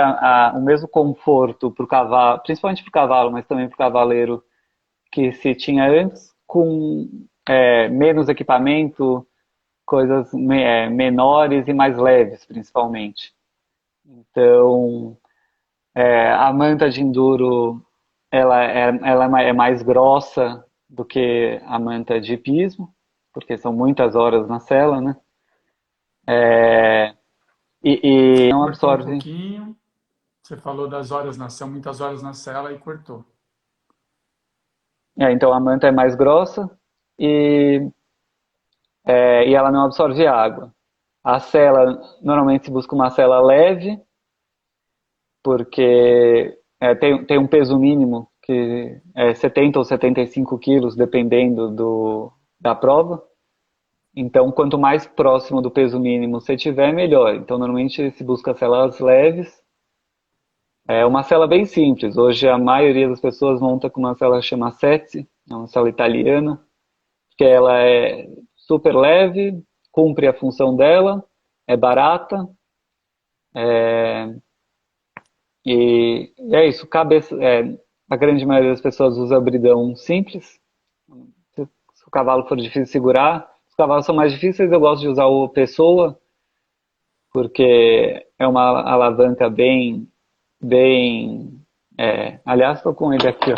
o mesmo conforto para o cavalo, principalmente para o cavalo, mas também para o cavaleiro que se tinha antes, com menos equipamento, coisas menores e mais leves, principalmente. Então, a manta de enduro ela é mais grossa do que a manta de hipismo, porque são muitas horas na sela, né? E não Cortou um absorve. pouquinho. Você falou das horas na cela, muitas horas na cela e cortou. Então a manta é mais grossa e, e ela não absorve água. A sela, normalmente se busca uma sela leve, porque tem um peso mínimo que é 70 ou 75 quilos, dependendo da prova. Então, quanto mais próximo do peso mínimo você tiver, melhor. Então, normalmente se busca celas leves. É uma cela bem simples. Hoje a maioria das pessoas monta com uma cela que chama Setsi, é uma cela italiana, que ela é super leve, cumpre a função dela, é barata, e é isso. A grande maioria das pessoas usa bridão simples. Se o cavalo for difícil de segurar, os cavalos são mais difíceis, eu gosto de usar o pessoa, porque é uma alavanca bem. Aliás, estou com ele aqui, ó,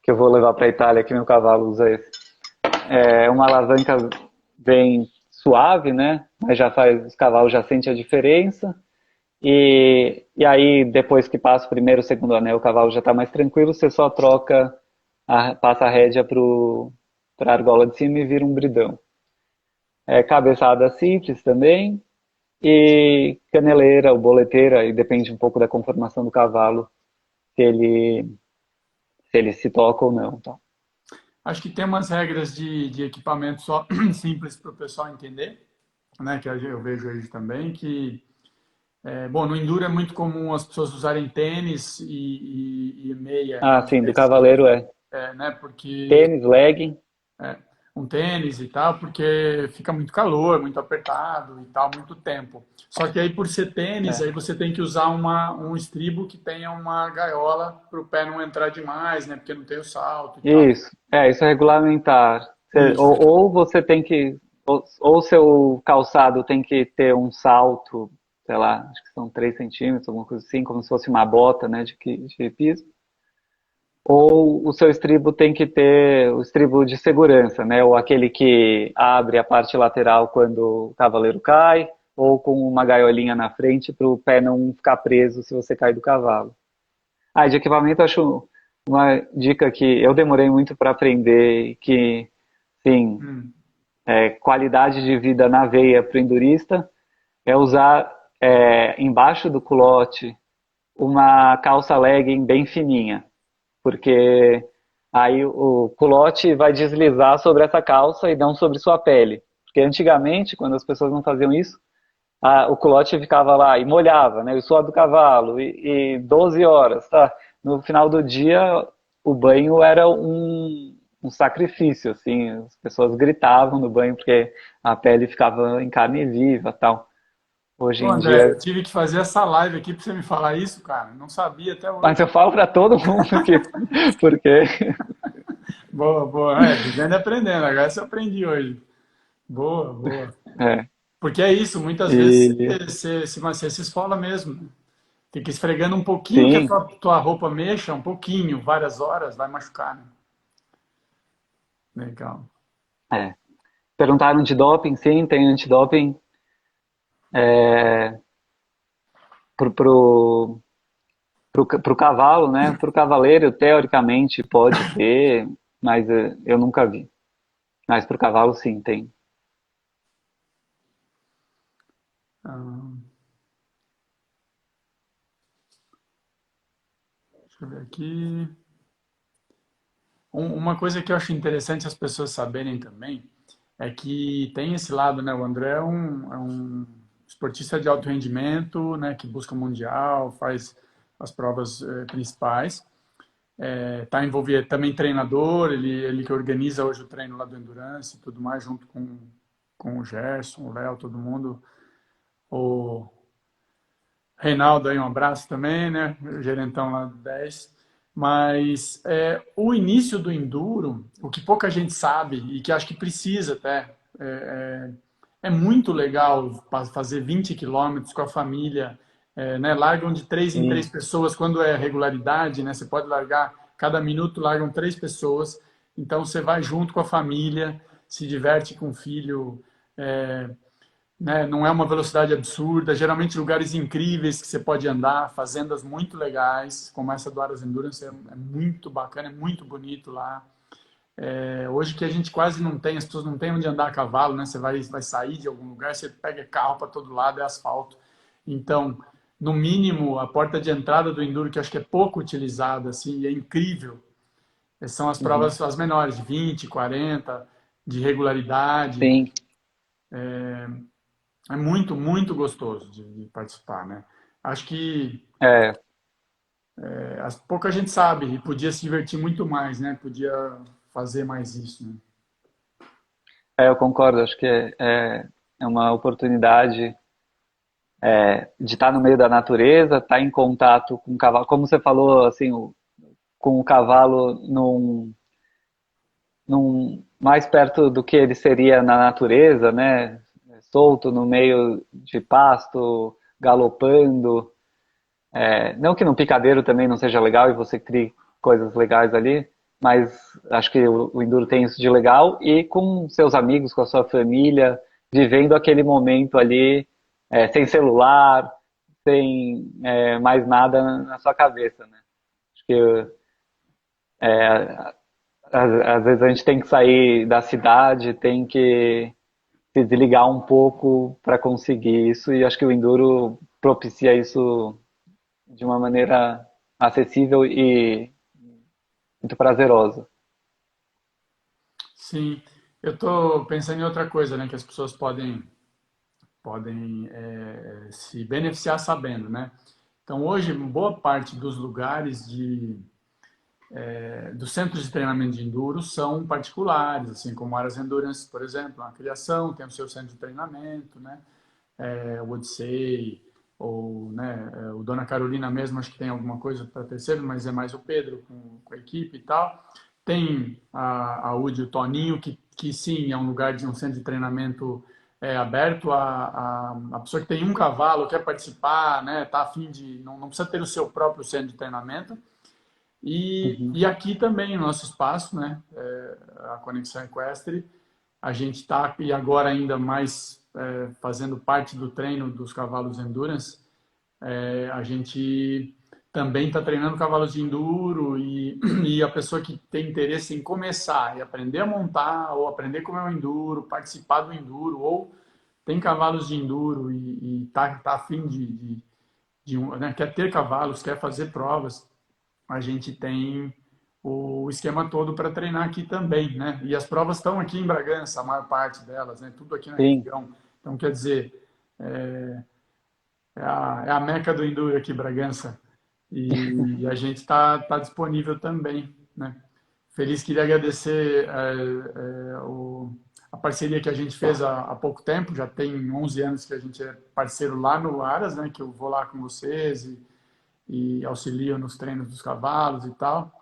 que eu vou levar para a Itália, que meu cavalo usa esse. É uma alavanca bem suave, né? Mas os cavalos já sentem a diferença. E aí, depois que passa o primeiro, o segundo anel, o cavalo já está mais tranquilo, você só passa a rédea para a argola de cima e vira um bridão. Cabeçada simples também, e caneleira ou boleteira, e depende um pouco da conformação do cavalo, se ele se toca ou não. Tá? Acho que tem umas regras de equipamento só simples para o pessoal entender, né? Que eu vejo aí também, que bom, no enduro é muito comum as pessoas usarem tênis e meia, Ah, às sim, do vezes, cavaleiro né? Porque tênis, legging. um tênis e tal, porque fica muito calor, muito apertado e tal, muito tempo. Só que aí por ser tênis, É. aí você tem que usar um estribo que tenha uma gaiola para o pé não entrar demais, né? Porque não tem o salto e tal. Isso é regulamentar. Isso. Ou você tem que, ou seu calçado tem que ter um salto, sei lá, acho que são 3 centímetros, alguma coisa assim, como se fosse uma bota, né, de piso. Ou o seu estribo tem que ter o estribo de segurança, né, ou aquele que abre a parte lateral quando o cavaleiro cai, ou com uma gaiolinha na frente para o pé não ficar preso se você cair do cavalo. De equipamento, acho uma dica que eu demorei muito para aprender, que, sim, Hum. qualidade de vida na veia para o endurista, é usar embaixo do culote uma calça legging bem fininha, porque aí o culote vai deslizar sobre essa calça e não sobre sua pele. Porque antigamente, quando as pessoas não faziam isso, o culote ficava lá e molhava, né? O suor do cavalo, e 12 horas, tá? No final do dia, o banho era um sacrifício, assim, as pessoas gritavam no banho porque a pele ficava em carne viva, tal. Hoje Ô, em André, dia, eu tive que fazer essa live aqui para você me falar isso, cara. Não sabia até mas hoje. eu falo para todo mundo que, porque, Boa, boa. Vivendo e aprendendo. Agora você aprendi hoje. Boa, boa. é, Porque é isso, muitas vezes e você se esfola mesmo, né? Fica esfregando um pouquinho que a sim, tua roupa mexa, um pouquinho, várias horas, vai machucar, né? Legal. é. Perguntaram de doping, sim, tem antidoping pro pro cavalo, né? Pro cavaleiro, teoricamente, pode ter, mas eu nunca vi. Mas pro cavalo, sim, tem. Ah, deixa eu ver aqui. Uma coisa que eu acho interessante as pessoas saberem também é que tem esse lado, né? O André é um esportista de alto rendimento, né? Que busca o mundial, faz as provas principais. Tá envolvido também treinador, ele que organiza hoje o treino lá do Endurance e tudo mais, junto com o Gerson, o Léo, todo mundo. O Reinaldo aí, um abraço também, né? O gerentão lá do 10. Mas o início do enduro, o que pouca gente sabe e que acho que precisa até, é muito legal fazer 20 quilômetros com a família, né? Largam de 3 em 3 Sim, pessoas quando é regularidade, né? Você pode largar, cada minuto largam 3 pessoas, então você vai junto com a família, se diverte com o filho, é, né? Não é uma velocidade absurda, geralmente lugares incríveis que você pode andar, fazendas muito legais, como essa do Aras Endurance, é muito bacana, é muito bonito lá. Hoje que a gente quase não tem, as pessoas não têm onde andar a cavalo, né? Você vai sair de algum lugar, você pega carro para todo lado, é asfalto. Então, no mínimo, a porta de entrada do Enduro, que eu acho que é pouco utilizada, assim, e é incrível, são as uhum. provas, as menores, de 20, 40, de regularidade. Sim, É muito, muito gostoso de participar, né? Acho que é, pouca gente sabe e podia se divertir muito mais, né? Podia fazer mais isso, né? eu concordo. Acho que é uma oportunidade de estar no meio da natureza, estar em contato com o cavalo. Como você falou, assim, com o cavalo mais perto do que ele seria na natureza, né? Solto no meio de pasto, galopando. Não que no picadeiro também não seja legal e você crie coisas legais ali, mas acho que o enduro tem isso de legal e com seus amigos, com a sua família, vivendo aquele momento ali, sem celular, sem mais nada na sua cabeça, né? Acho que às vezes a gente tem que sair da cidade, tem que se desligar um pouco para conseguir isso e acho que o enduro propicia isso de uma maneira acessível e muito prazerosa. Sim, eu estou pensando em outra coisa, né? Que as pessoas podem se beneficiar sabendo, né? Então, hoje, boa parte dos lugares dos centros de treinamento de enduro são particulares, assim como Aras Endurance, por exemplo, a criação tem o seu centro de treinamento, né? O Odyssey, ou né, o Dona Carolina mesmo, acho que tem alguma coisa para terceiro, mas é mais o Pedro com a equipe e tal. Tem a UD, o Toninho, que sim, é um lugar de um centro de treinamento aberto a pessoa que tem um cavalo, quer participar, né, tá a fim de, não precisa ter o seu próprio centro de treinamento. Uhum. E aqui também, no nosso espaço, né, a Conexão Equestre, a gente está, e agora ainda mais fazendo parte do treino dos cavalos Endurance, a gente também está treinando cavalos de enduro e a pessoa que tem interesse em começar e aprender a montar, ou aprender como é o enduro, participar do enduro, ou tem cavalos de enduro e tá afim né, quer ter cavalos, quer fazer provas, a gente tem o esquema todo para treinar aqui também, né? E as provas estão aqui em Bragança, a maior parte delas, né? Tudo aqui na Sim, região. Então, quer dizer, é a meca do enduro aqui, Bragança. E a gente tá disponível também, né? Feliz, queria agradecer a parceria que a gente fez há pouco tempo, já tem 11 anos que a gente é parceiro lá no Aras, né? Que eu vou lá com vocês e auxilio nos treinos dos cavalos e tal.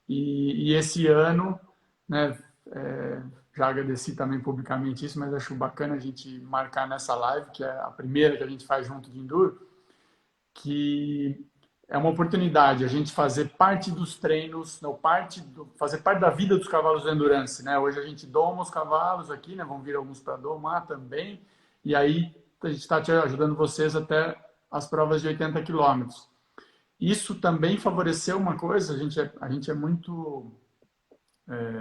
E esse ano, né, é, já agradeci também publicamente isso, mas acho bacana a gente marcar nessa live, que é a primeira que a gente faz junto de Enduro, que é uma oportunidade a gente fazer parte dos treinos, não, fazer parte da vida dos cavalos do Endurance, né? Hoje a gente doma os cavalos aqui, né? Vão vir alguns para domar também, e aí a gente está ajudando vocês até as provas de 80 quilômetros. Isso também favoreceu uma coisa, a gente é muito,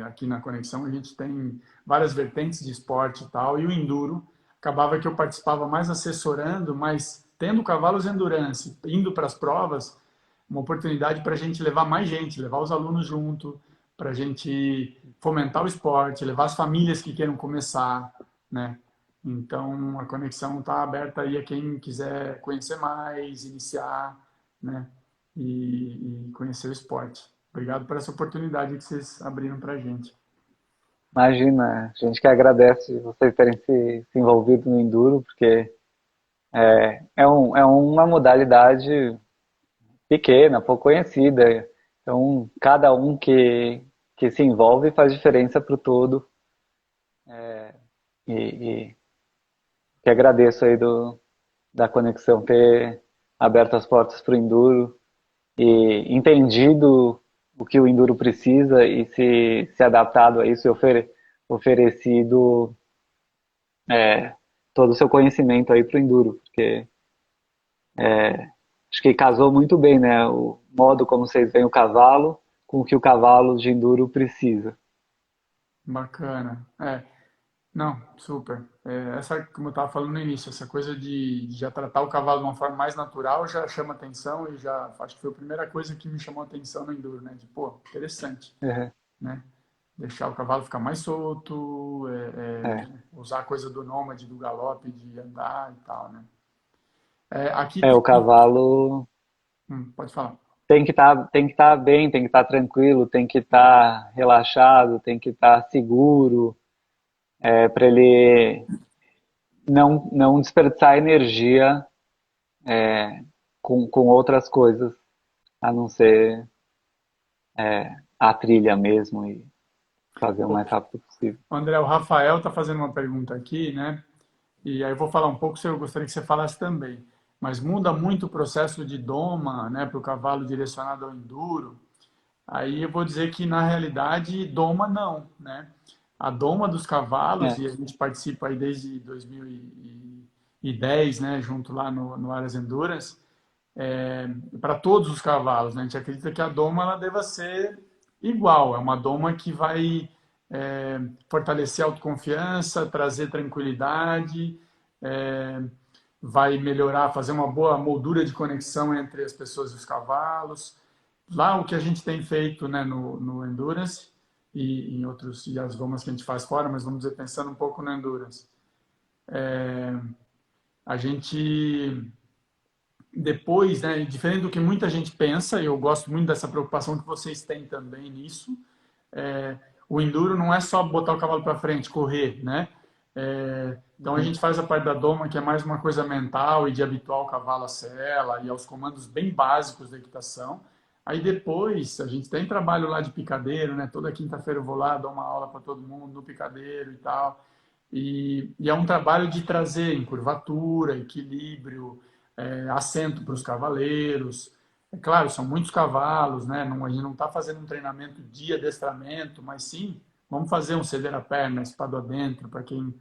aqui na Conexão, a gente tem várias vertentes de esporte e tal, e o enduro, acabava que eu participava mais assessorando, mas tendo cavalos endurance, indo para as provas, uma oportunidade para a gente levar mais gente, levar os alunos junto, para a gente fomentar o esporte, levar as famílias que queiram começar, né? Então, a Conexão está aberta aí a quem quiser conhecer mais, iniciar, né? E conhecer o esporte. Obrigado por essa oportunidade que vocês abriram para a gente. Imagina, a gente que agradece vocês terem se envolvido no Enduro, porque é uma modalidade pequena, pouco conhecida. Então, cada um que se envolve faz diferença para o todo. E que agradeço aí da Conexão ter aberto as portas para o Enduro e entendido o que o Enduro precisa e se adaptado a isso e oferecido todo o seu conhecimento aí para o Enduro, porque acho que casou muito bem, né? O modo como vocês veem o cavalo com o que o cavalo de Enduro precisa. Bacana. Não, super. Essa, como eu estava falando no início, essa coisa de já tratar o cavalo de uma forma mais natural já chama atenção e já acho que foi a primeira coisa que me chamou atenção no enduro, né? De, pô, interessante, Uhum. né? Deixar o cavalo ficar mais solto, É, usar a coisa do nômade, do galope, de andar e tal, né? Aqui o tem... cavalo Pode falar. tem que estar bem, tem que estar tranquilo, tem que estar relaxado, tem que estar seguro, para ele não desperdiçar energia com outras coisas, a não ser a trilha mesmo e fazer o mais rápido possível. André, o Rafael está fazendo uma pergunta aqui, né? E aí eu vou falar um pouco, se eu gostaria que você falasse também. Mas muda muito o processo de doma, né, para o cavalo direcionado ao enduro. Aí eu vou dizer que na realidade doma não, né? A doma dos cavalos, É, e a gente participa aí desde 2010, né, junto lá no Aras Endurance, para todos os cavalos, né? A gente acredita que a doma ela deva ser igual, é uma doma que vai fortalecer a autoconfiança, trazer tranquilidade, é, vai melhorar, fazer uma boa moldura de conexão entre as pessoas e os cavalos. Lá o que a gente tem feito, né, no Endurance e em outros e as gomas que a gente faz fora, mas vamos dizer pensando um pouco no Endurance, a gente depois, né, diferente do que muita gente pensa, e eu gosto muito dessa preocupação que vocês têm também nisso, o enduro não é só botar o cavalo para frente, correr, né? Então a uhum, gente faz a parte da doma que é mais uma coisa mental e de habituar o cavalo à sela e aos comandos bem básicos da equitação. Aí depois a gente tem trabalho lá de picadeiro, né? Toda quinta-feira eu vou lá, dou uma aula para todo mundo no picadeiro e tal. E é um trabalho de trazer em curvatura, equilíbrio, assento para os cavaleiros. É claro, são muitos cavalos, né? Não, a gente não está fazendo um treinamento de adestramento, mas sim, vamos fazer um ceder a perna, espado adentro, para quem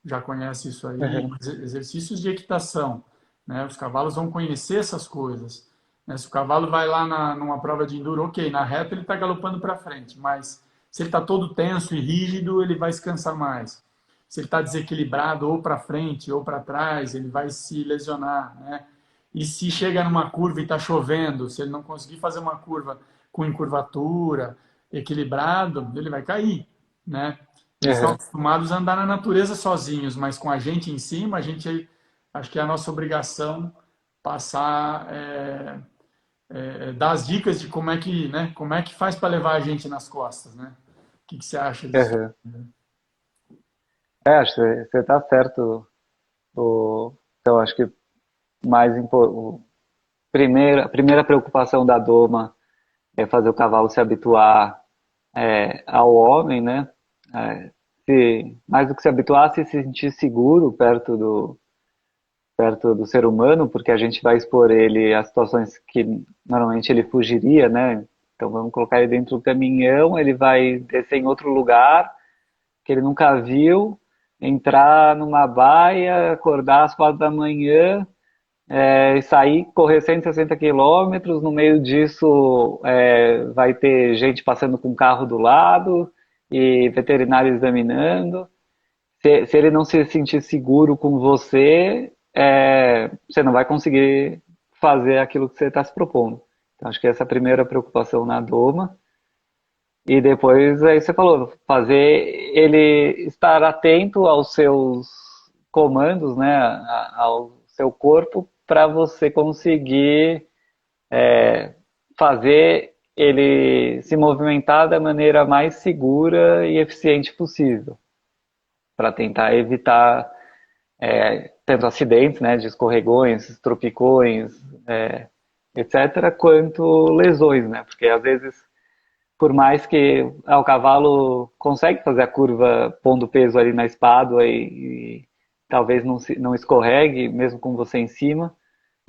já conhece isso aí, uhum, exercícios de equitação, né? Os cavalos vão conhecer essas coisas. Né? Se o cavalo vai lá numa prova de enduro, ok, na reta ele está galopando para frente, mas se ele está todo tenso e rígido, ele vai se cansar mais. Se ele está desequilibrado ou para frente ou para trás, ele vai se lesionar, né? E se chega numa curva e está chovendo, se ele não conseguir fazer uma curva com encurvatura, equilibrado, ele vai cair, né? Eles estão uhum. acostumados a andar na natureza sozinhos, mas com a gente em cima, a gente acho que é a nossa obrigação passar, dar as dicas de como é que, né, como é que faz para levar a gente nas costas, né? O que você acha disso? Uhum. Acho que você está certo. Então, acho que a primeira preocupação da doma é fazer o cavalo se habituar ao homem, né? É, mais do que se habituar, se sentir seguro perto do ser humano, porque a gente vai expor ele a situações que normalmente ele fugiria, né? Então vamos colocar ele dentro do caminhão, ele vai descer em outro lugar que ele nunca viu, entrar numa baia, acordar às 4 da manhã, e sair, correr 160 quilômetros, no meio disso vai ter gente passando com carro do lado e veterinário examinando. Se ele não se sentir seguro com você, você não vai conseguir fazer aquilo que você está se propondo. Então, acho que essa é a primeira preocupação na doma. E depois, aí você falou, fazer ele estar atento aos seus comandos, né, ao seu corpo, para você conseguir fazer ele se movimentar da maneira mais segura e eficiente possível, para tentar evitar tanto acidentes, né, de escorregões, tropicões, etc., quanto lesões, né, porque às vezes, por mais que o cavalo consegue fazer a curva pondo peso ali na espádua e talvez não escorregue, mesmo com você em cima,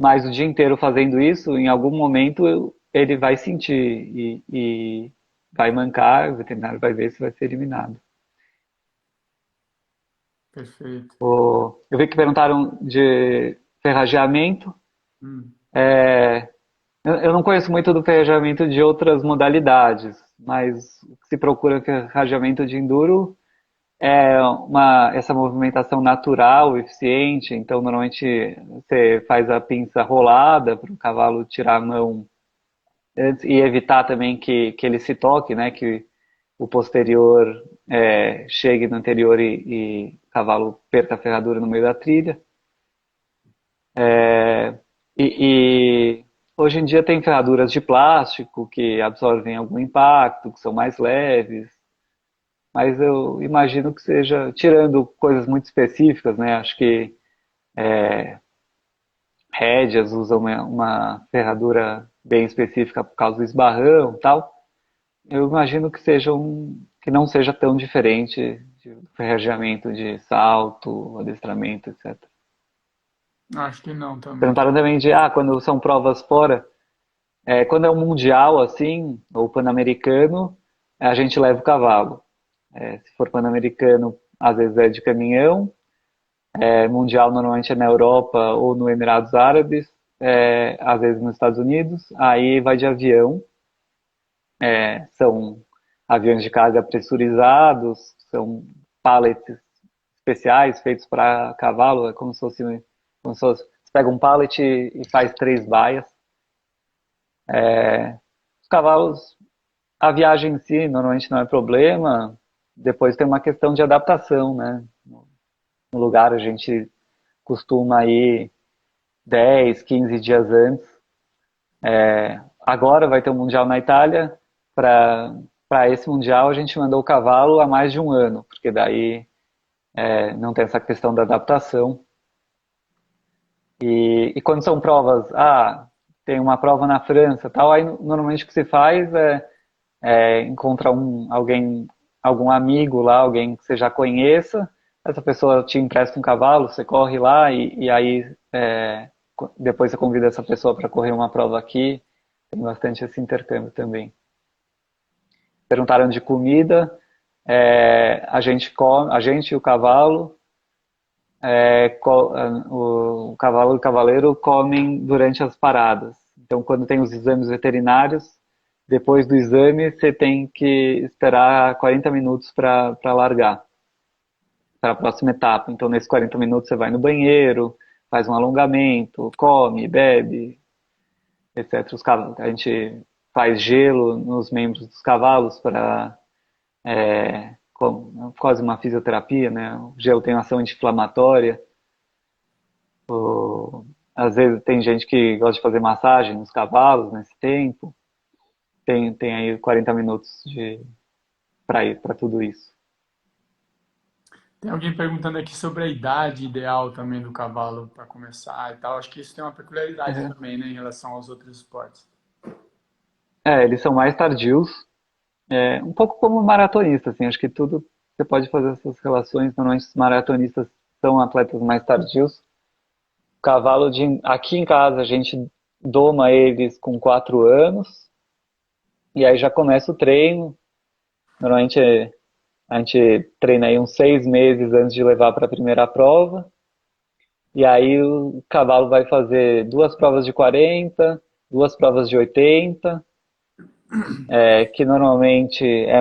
mas o dia inteiro fazendo isso, em algum momento ele vai sentir e vai mancar, o veterinário vai ver se vai ser eliminado. Perfeito. Eu vi que perguntaram de ferrageamento. Hum. Eu não conheço muito do ferrajamento de outras modalidades, mas o que se procura em ferrajamento de enduro é essa movimentação natural, eficiente. Então, normalmente você faz a pinça rolada para o cavalo tirar a mão antes, e evitar também que ele se toque, né? Que o posterior chegue no anterior e o cavalo perca a ferradura no meio da trilha. E hoje em dia tem ferraduras de plástico que absorvem algum impacto, que são mais leves, mas eu imagino que seja, tirando coisas muito específicas, né? Acho que rédeas usam uma ferradura bem específica por causa do esbarrão e tal. Eu imagino que não seja tão diferente do ferrageamento de salto, adestramento, etc. Acho que não também. Perguntaram também de, quando são provas fora, quando é um mundial assim, ou pan-americano, a gente leva o cavalo. Se for pan-americano, às vezes é de caminhão, mundial normalmente é na Europa ou no Emirados Árabes, às vezes nos Estados Unidos, aí vai de avião. São aviões de carga pressurizados, são pallets especiais feitos para cavalo, é como se fosse, você pega um pallet e faz 3 baias. Os cavalos, a viagem em si normalmente não é problema, depois tem uma questão de adaptação, né? No lugar a gente costuma ir 10, 15 dias antes. Agora vai ter um mundial na Itália, para esse mundial a gente mandou o cavalo há mais de um ano, porque daí não tem essa questão da adaptação. E quando são provas, tem uma prova na França, tal, aí normalmente o que se faz é encontrar algum amigo lá, alguém que você já conheça, essa pessoa te empresta um cavalo, você corre lá e aí depois você convida essa pessoa para correr uma prova aqui, tem bastante esse intercâmbio também. Perguntaram de comida, a gente e o cavalo, o cavalo e o cavaleiro comem durante as paradas. Então, quando tem os exames veterinários, depois do exame, você tem que esperar 40 minutos para largar, para a próxima etapa. Então, nesses 40 minutos, você vai no banheiro, faz um alongamento, come, bebe, etc. A gente faz gelo nos membros dos cavalos para quase uma fisioterapia, né? O gelo tem uma ação anti-inflamatória. Às vezes tem gente que gosta de fazer massagem nos cavalos nesse tempo. Tem aí 40 minutos para ir para tudo isso. Tem alguém perguntando aqui sobre a idade ideal também do cavalo para começar e tal. Acho que isso tem uma peculiaridade Uhum. também, né, em relação aos outros esportes. Eles são mais tardios, um pouco como maratonistas, assim, acho que tudo você pode fazer essas relações. Normalmente os maratonistas são atletas mais tardios. Cavalo aqui em casa a gente doma eles com 4 anos e aí já começa o treino. Normalmente a gente treina aí uns 6 meses antes de levar para a primeira prova. E aí o cavalo vai fazer 2 provas de 40, 2 provas de 80, que normalmente é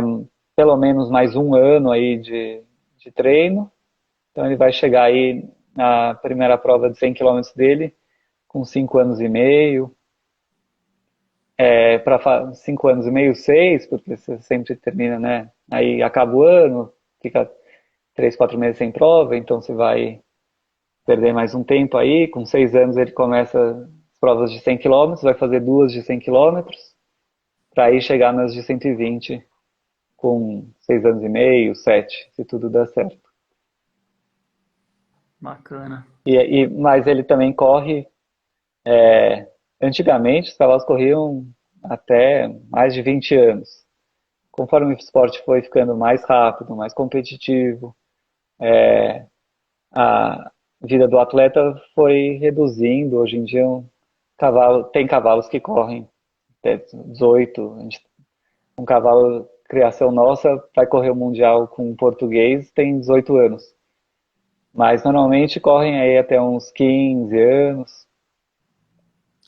pelo menos mais um ano aí de treino. Então ele vai chegar aí na primeira prova de 100 quilômetros dele com 5 anos e meio, para 5 anos e meio, 6, porque você sempre termina, né? Aí acaba o ano, fica 3, 4 meses sem prova, então você vai perder mais um tempo aí. Com 6 anos ele começa as provas de 100 quilômetros, vai fazer 2 de 100 quilômetros, para aí chegar nas de 120 com 6 anos e meio, 7, se tudo der certo. Bacana. Mas ele também corre. Antigamente, os cavalos corriam até mais de 20 anos. Conforme o esporte foi ficando mais rápido, mais competitivo, a vida do atleta foi reduzindo. Hoje em dia, tem cavalos que correm até 18. Um cavalo criação nossa vai correr o Mundial com um português, tem 18 anos. Mas normalmente correm aí até uns 15 anos.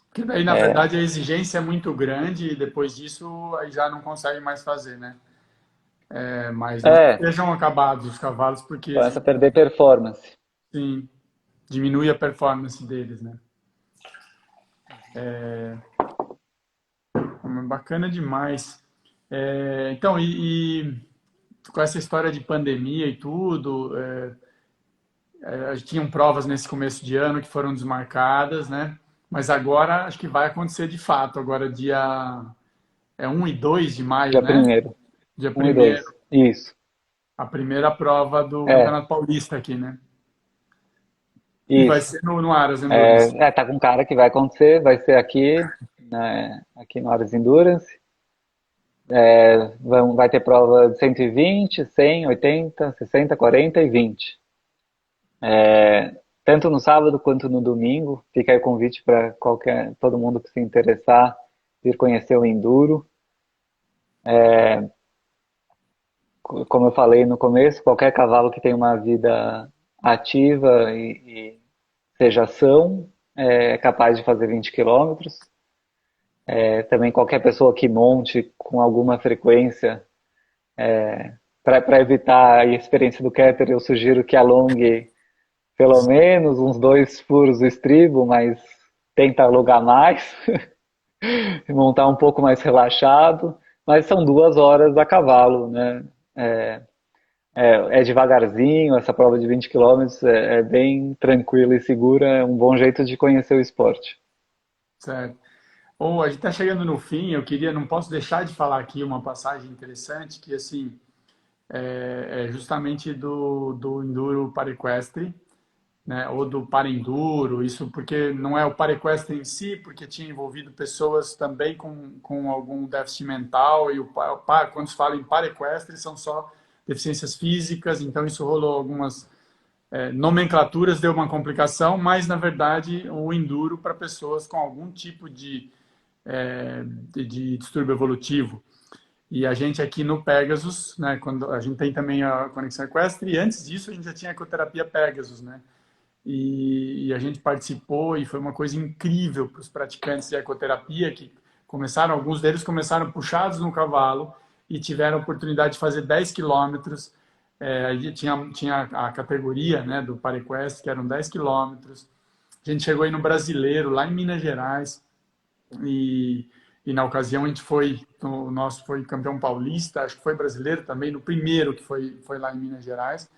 Porque daí, na verdade, a exigência é muito grande e depois disso aí já não consegue mais fazer, né? Mas não que É, sejam acabados os cavalos, porque começa a perder performance. sim, diminui a performance deles, né? Bacana demais. Então, com essa história de pandemia e tudo, tinham provas nesse começo de ano que foram desmarcadas, né? Mas agora acho que vai acontecer de fato. Agora dia 1 e 2 de maio, Dia né? primeiro, Dia um e primeiro, dois. Isso. a primeira prova do É, Campeonato Paulista aqui, né? E vai isso. ser no Aras Endurance. Tá com cara que vai acontecer, vai ser aqui, né, aqui no Aras Endurance. Vai ter prova de 120, 100, 80, 60, 40 e 20. Tanto no sábado quanto no domingo. Fica aí o convite para todo mundo que se interessar vir conhecer o Enduro. Como eu falei no começo, qualquer cavalo que tenha uma vida ativa e seja são, é capaz de fazer 20 quilômetros. Também qualquer pessoa que monte com alguma frequência, para evitar a experiência do Keter, eu sugiro que alongue pelo menos uns 2 furos do estribo, mas tenta alugar mais, e montar um pouco mais relaxado. Mas são 2 horas a cavalo, né? É devagarzinho, essa prova de 20 quilômetros é bem tranquila e segura, é um bom jeito de conhecer o esporte. Certo. A gente está chegando no fim, não posso deixar de falar aqui uma passagem interessante, que assim, é justamente do Enduro Paraequestre, né, ou do Parenduro, isso porque não é o Paraequestre em si, porque tinha envolvido pessoas também com algum déficit mental, e quando se fala em Paraequestre são só deficiências físicas, então isso rolou algumas nomenclaturas, deu uma complicação, mas na verdade o Enduro para pessoas com algum tipo de distúrbio evolutivo. E a gente aqui no Pegasus, né, quando a gente tem também a Conexão Equestre, e antes disso a gente já tinha a ecoterapia Pegasus, né? E a gente participou e foi uma coisa incrível para os praticantes de ecoterapia que alguns deles começaram puxados no cavalo e tiveram a oportunidade de fazer 10 quilômetros. Tinha a categoria, né, do Paraquest, que eram 10 quilômetros. A gente chegou aí no Brasileiro, lá em Minas Gerais, e, e na ocasião a gente o nosso foi campeão paulista, acho que foi brasileiro também, no primeiro que foi lá em Minas Gerais.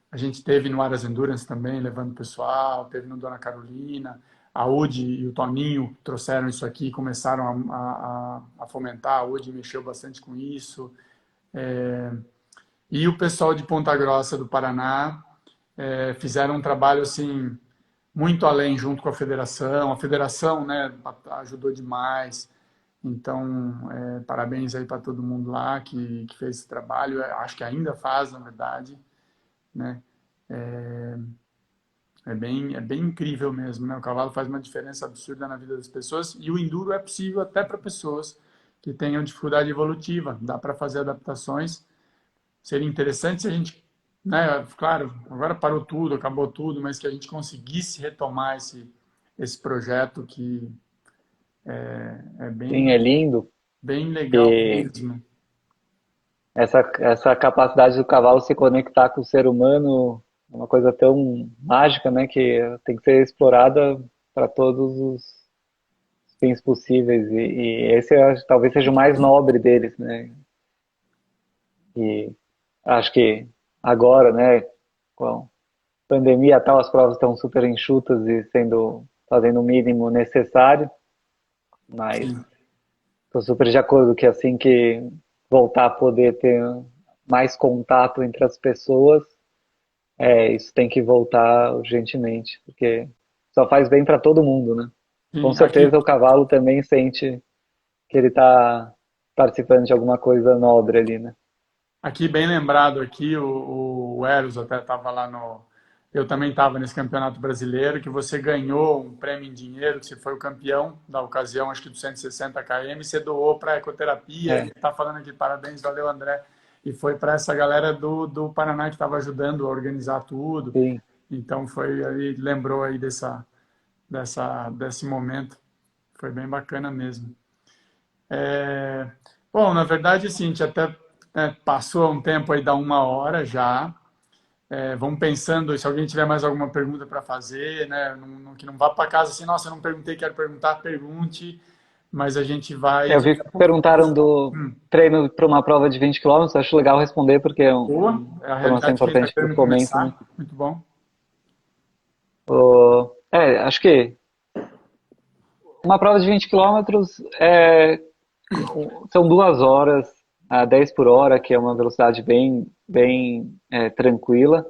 A gente teve no Aras Endurance também, levando o pessoal, teve no Dona Carolina, a UD e o Toninho trouxeram isso aqui, começaram a fomentar, a UD mexeu bastante com isso. E o pessoal de Ponta Grossa do Paraná fizeram um trabalho assim muito além junto com a federação, né, ajudou demais. Então, parabéns aí para todo mundo lá que fez esse trabalho. Acho que ainda faz, na verdade, né? É bem incrível mesmo, né? O cavalo faz uma diferença absurda na vida das pessoas e o enduro é possível até para pessoas que tenham dificuldade evolutiva. Dá para fazer adaptações. Seria interessante se a gente né? Claro, agora parou tudo, acabou tudo, mas que a gente conseguisse retomar esse projeto que é Sim, bem, é lindo. bem legal E mesmo. essa capacidade do cavalo se conectar com o ser humano é uma coisa tão mágica, né, que tem que ser explorada para todos os fins possíveis. E esse eu acho, talvez seja o mais nobre deles, né? E acho que agora, né, com a pandemia e tal, as provas estão super enxutas e fazendo o mínimo necessário, mas Sim. estou super de acordo que assim que voltar a poder ter mais contato entre as pessoas, isso tem que voltar urgentemente, porque só faz bem para todo mundo, né? Com Sim, aqui, certeza o cavalo também sente que ele está participando de alguma coisa nobre ali, né? aqui bem lembrado aqui, o Eros até estava lá no. Eu também estava nesse campeonato brasileiro, que você ganhou um prêmio em dinheiro, que você foi o campeão da ocasião, acho que do 160 km, você doou para a ecoterapia. Ele É, está falando aqui, parabéns, valeu, André. E foi para essa galera do Paraná que estava ajudando a organizar tudo. sim. Então foi aí, lembrou aí desse momento. Foi bem bacana mesmo. É, bom, na verdade, sim, a gente até passou um tempo aí da 1 hora já. Vamos pensando, se alguém tiver mais alguma pergunta para fazer, né? Que não vá para casa assim, nossa, eu não perguntei, quero perguntar, pergunte, mas a gente vai. Eu vi Daqui que a pouco. perguntaram do treino para uma prova de 20 quilômetros, acho legal responder porque é Boa, uma é a informação realidade que a gente está importante para o querendo fomento, né? começar. Muito bom. Acho que uma prova de 20 quilômetros são 2 horas a 10 por hora, que é uma velocidade bem tranquila.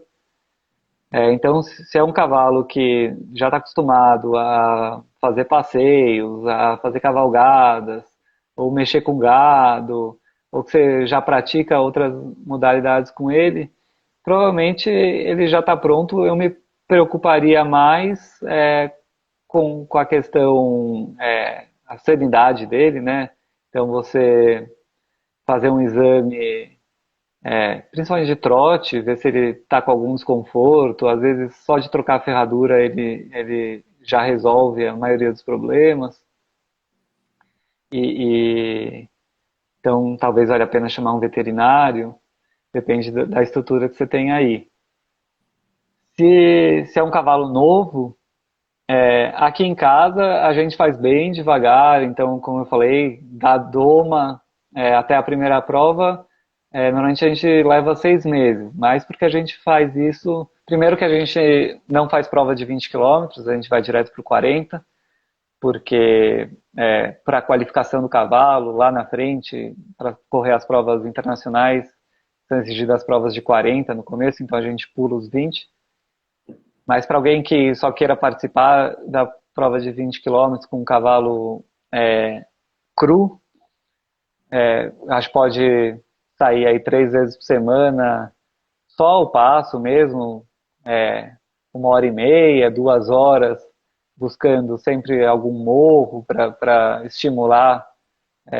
Então, se é um cavalo que já está acostumado a fazer passeios, a fazer cavalgadas, ou mexer com gado, ou que você já pratica outras modalidades com ele, provavelmente ele já está pronto. Eu me preocuparia mais com a questão, a sanidade dele, né? Então, você fazer um exame principalmente de trote, ver se ele está com algum desconforto. Às vezes, só de trocar a ferradura ele já resolve a maioria dos problemas. E então, talvez valha a pena chamar um veterinário, depende da estrutura que você tem aí. Se é um cavalo novo, aqui em casa a gente faz bem devagar, então, como eu falei, da doma até a primeira prova, normalmente a gente leva 6 meses, mas porque a gente faz isso. Primeiro que a gente não faz prova de 20 quilômetros, a gente vai direto para o 40, porque para a qualificação do cavalo, lá na frente, para correr as provas internacionais, são exigidas as provas de 40 no começo, então a gente pula os 20. Mas para alguém que só queira participar da prova de 20 quilômetros com um cavalo cru, acho que pode sair aí 3 vezes por semana, só o passo mesmo, 1 hora e meia, 2 horas, buscando sempre algum morro para estimular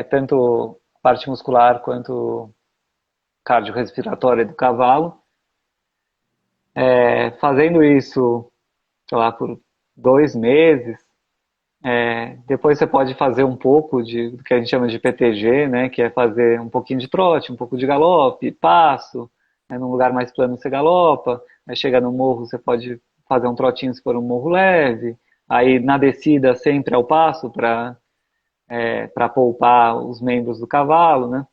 tanto a parte muscular quanto cardiorrespiratória do cavalo. Fazendo isso, sei lá, por 2 meses, depois você pode fazer um pouco do que a gente chama de PTG, né, que é fazer um pouquinho de trote, um pouco de galope, passo, num lugar mais plano você galopa, aí chega no morro você pode fazer um trotinho se for um morro leve, aí na descida sempre ao passo para poupar os membros do cavalo, né,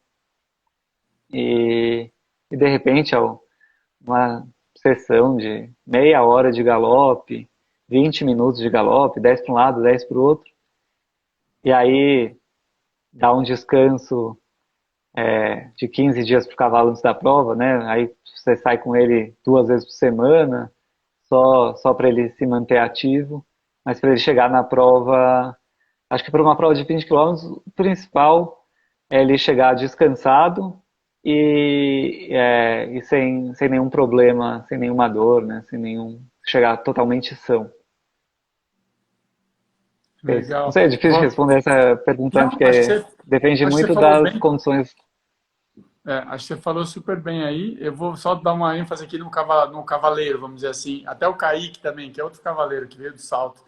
e de repente uma sessão de meia hora de galope, 20 minutos de galope, 10 para um lado, 10 para o outro, e aí dá um descanso de 15 dias para o cavalo antes da prova, né? Aí você sai com ele 2 vezes por semana, só para ele se manter ativo, mas para ele chegar na prova, acho que para uma prova de 20 quilômetros, o principal é ele chegar descansado e sem nenhum problema, sem nenhuma dor, né? Chegar totalmente são. Não Legal. sei, é difícil responder essa pergunta, né? Não, acho que Porque depende você muito falou das bem. condições. acho que você falou super bem aí. Eu vou só dar uma ênfase aqui no cavaleiro, vamos dizer assim. Até o Kaique também, que é outro cavaleiro que veio do salto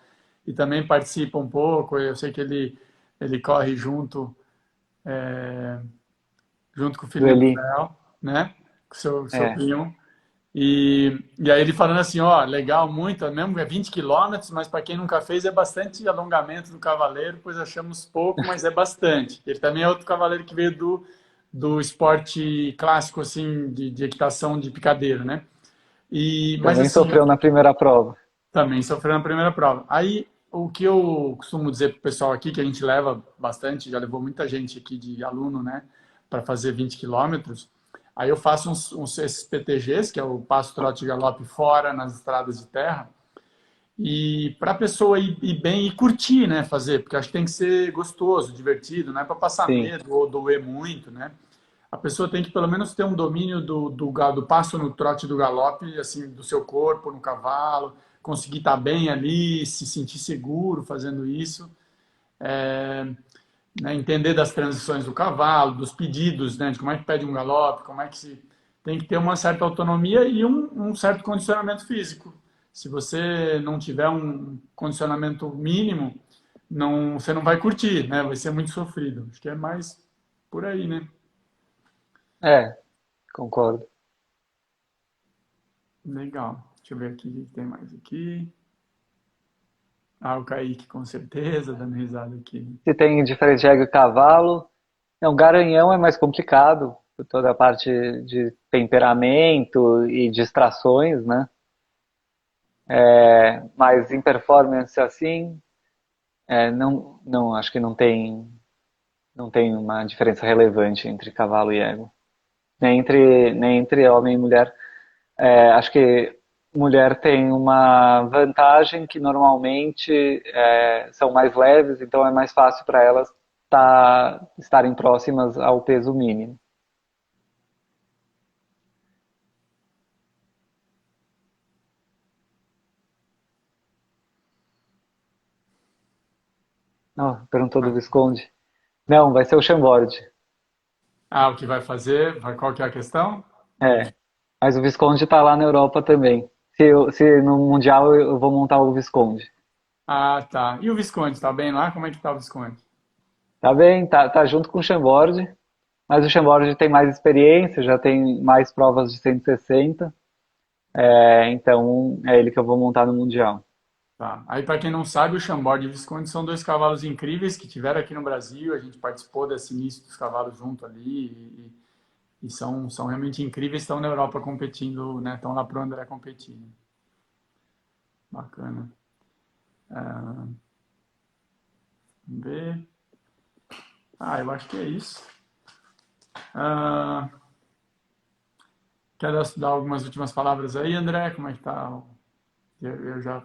e também participa um pouco. Eu sei que ele corre junto com o filhinho do Sueli. Léo, né? Com seu É. primo. E aí ele falando assim, ó, legal, muito, mesmo é 20 quilômetros, mas para quem nunca fez é bastante alongamento do cavaleiro, pois achamos pouco, mas é bastante. Ele também é outro cavaleiro que veio do esporte clássico, assim, de equitação de picadeiro, né? Mas Também assim, sofreu na primeira prova. também sofreu na primeira prova. Aí, o que eu costumo dizer pro pessoal aqui, que a gente leva bastante, já levou muita gente aqui de aluno, né, para fazer 20 quilômetros, aí eu faço uns esses PTGs, que é o passo, trote e galope fora nas estradas de terra, e para a pessoa ir bem e curtir, né, fazer, porque acho que tem que ser gostoso, divertido, não é para passar Sim. medo ou doer muito, né? A pessoa tem que pelo menos ter um domínio do passo no trote e do galope, assim, do seu corpo, no cavalo, conseguir estar bem ali, se sentir seguro fazendo isso, né, entender das transições do cavalo, dos pedidos, né, de como é que pede um galope, como é que se... Tem que ter uma certa autonomia e um certo condicionamento físico. Se você não tiver um condicionamento mínimo, você não vai curtir, né? Vai ser muito sofrido. Acho que é mais por aí, né? É, concordo. Legal. Deixa eu ver aqui o que tem mais aqui. Ah, o Kaique, com certeza, dando risada aqui. Se tem diferente de e cavalo, não, Garanhão é mais complicado, por toda a parte de temperamento e distrações, né? Mas em performance assim, não, acho que não tem uma diferença relevante entre cavalo e égua. Nem entre homem e mulher. Acho que mulher tem uma vantagem que normalmente são mais leves, então é mais fácil para elas estarem próximas ao peso mínimo. Oh, perguntou do Visconde. Não, vai ser o Chambord. Ah, o que vai fazer? Qual que é a questão? É, mas o Visconde está lá na Europa também. Se no Mundial eu vou montar o Visconde. Ah, tá. E o Visconde, tá bem lá? Como é que tá o Visconde? Tá bem, tá junto com o Chambord, mas o Chambord tem mais experiência, já tem mais provas de 160, então é ele que eu vou montar no Mundial. Tá. Aí, para quem não sabe, o Chambord e o Visconde são dois cavalos incríveis que tiveram aqui no Brasil. A gente participou desse início dos cavalos junto ali e são realmente incríveis. Estão na Europa competindo, né? Estão lá pro André competindo. Bacana. Vamos ver. Ah, eu acho que é isso. Ah, quer dar algumas últimas palavras aí, André? Como é que tá? Eu já.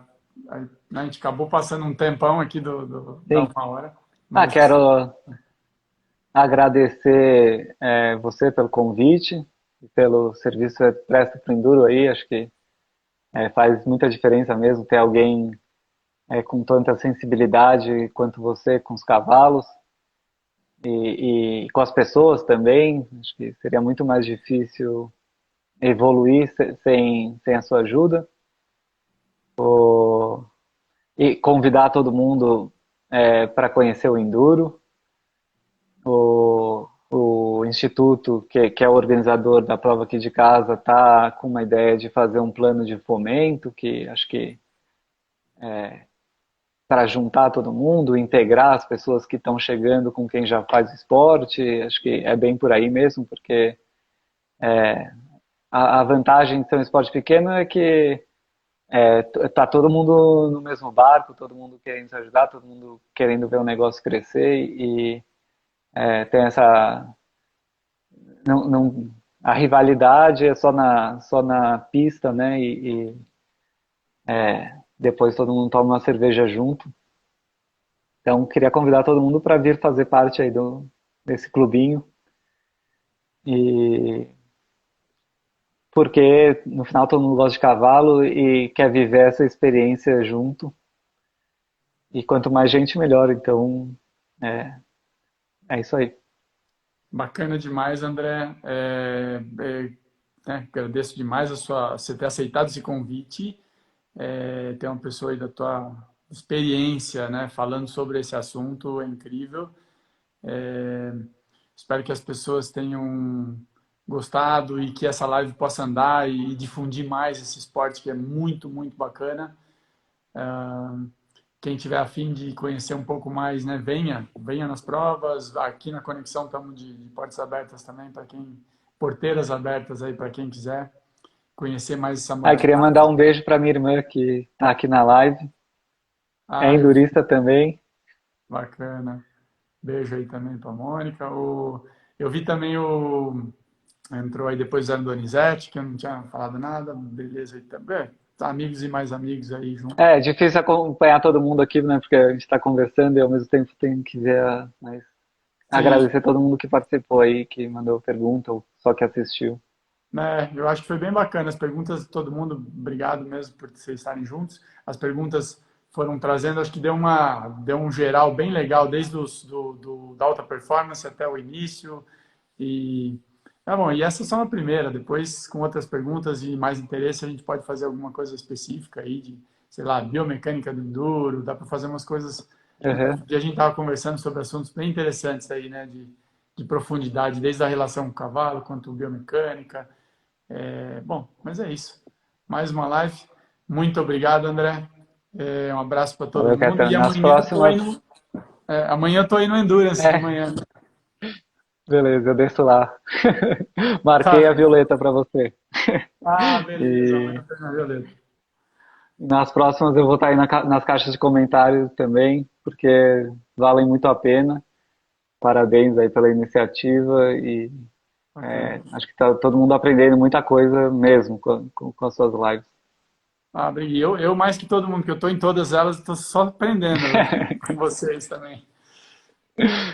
A gente acabou passando um tempão aqui da Sim. uma hora, Ah, mas quero agradecer você pelo convite e pelo serviço que você presta para o Enduro aí. Acho que faz muita diferença mesmo ter alguém com tanta sensibilidade quanto você com os cavalos e com as pessoas também. Acho que seria muito mais difícil evoluir sem a sua ajuda. E convidar todo mundo para conhecer o Enduro. O instituto, que é o organizador da prova aqui de casa, está com uma ideia de fazer um plano de fomento, que acho que para juntar todo mundo, integrar as pessoas que estão chegando com quem já faz esporte, acho que é bem por aí mesmo, porque a vantagem de ser um esporte pequeno é que tá todo mundo no mesmo barco, todo mundo querendo se ajudar, todo mundo querendo ver o negócio crescer e tem essa não, a rivalidade é só na pista, né? Depois todo mundo toma uma cerveja junto. Então, queria convidar todo mundo para vir fazer parte aí desse clubinho. E porque no final todo mundo gosta de cavalo e quer viver essa experiência junto. E quanto mais gente, melhor. Então, é, é isso aí. Bacana demais, André. Agradeço demais você ter aceitado esse convite. Ter uma pessoa aí da tua experiência, né, falando sobre esse assunto é incrível. É, Espero que as pessoas tenham gostado e que essa live possa andar e difundir mais esse esporte que é muito, muito bacana. Quem tiver a fim de conhecer um pouco mais, né, venha nas provas. Aqui na Conexão estamos de portas abertas também para quem, porteiras abertas aí para quem quiser conhecer mais essa Queria mandar modalidade. um beijo para minha irmã que está aqui na live. É Ah, endurista também. bacana. Beijo aí também para Mônica. Eu vi também entrou aí depois o Zé Donizete, que eu não tinha falado nada. Beleza aí também. Amigos e mais amigos aí junto. É difícil acompanhar todo mundo aqui, né? Porque a gente está conversando e ao mesmo tempo tem que ver. Mas Sim, agradecer a todo mundo que participou aí, que mandou pergunta ou só que assistiu. né? Eu acho que foi bem bacana as perguntas, todo mundo, obrigado mesmo por vocês estarem juntos. As perguntas foram trazendo, acho que deu um geral bem legal, desde da alta performance até o início. E tá bom, e essas são a primeira, depois com outras perguntas e mais interesse a gente pode fazer alguma coisa específica aí de, sei lá, biomecânica do enduro, dá para fazer umas coisas. Uhum. E a gente estava conversando sobre assuntos bem interessantes aí, né, de profundidade, desde a relação com o cavalo quanto biomecânica. Bom, mas é isso. Mais uma live. Muito obrigado, André. Um abraço para todo Valeu, mundo. E Caetano. Nas amanhã estou aí próximas. amanhã tô aí no Endurance de É, manhã. beleza, eu desço lá. Tá. Marquei a Violeta para você. Ah, beleza. E Amanhã tem na Violeta. nas próximas eu vou estar aí nas caixas de comentários também, porque valem muito a pena. Parabéns aí pela iniciativa e Bacana. acho que tá todo mundo aprendendo muita coisa mesmo com as suas lives. E eu, mais que todo mundo, que eu estou em todas elas, estou só aprendendo com vocês também.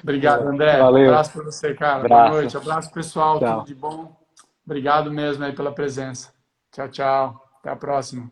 Obrigado, Boa. André. Valeu, Abraço para você, cara. Boa abraço, noite. Abraço, pessoal. Tudo tchau. de bom. Obrigado mesmo aí pela presença. Tchau, tchau. Até a próxima.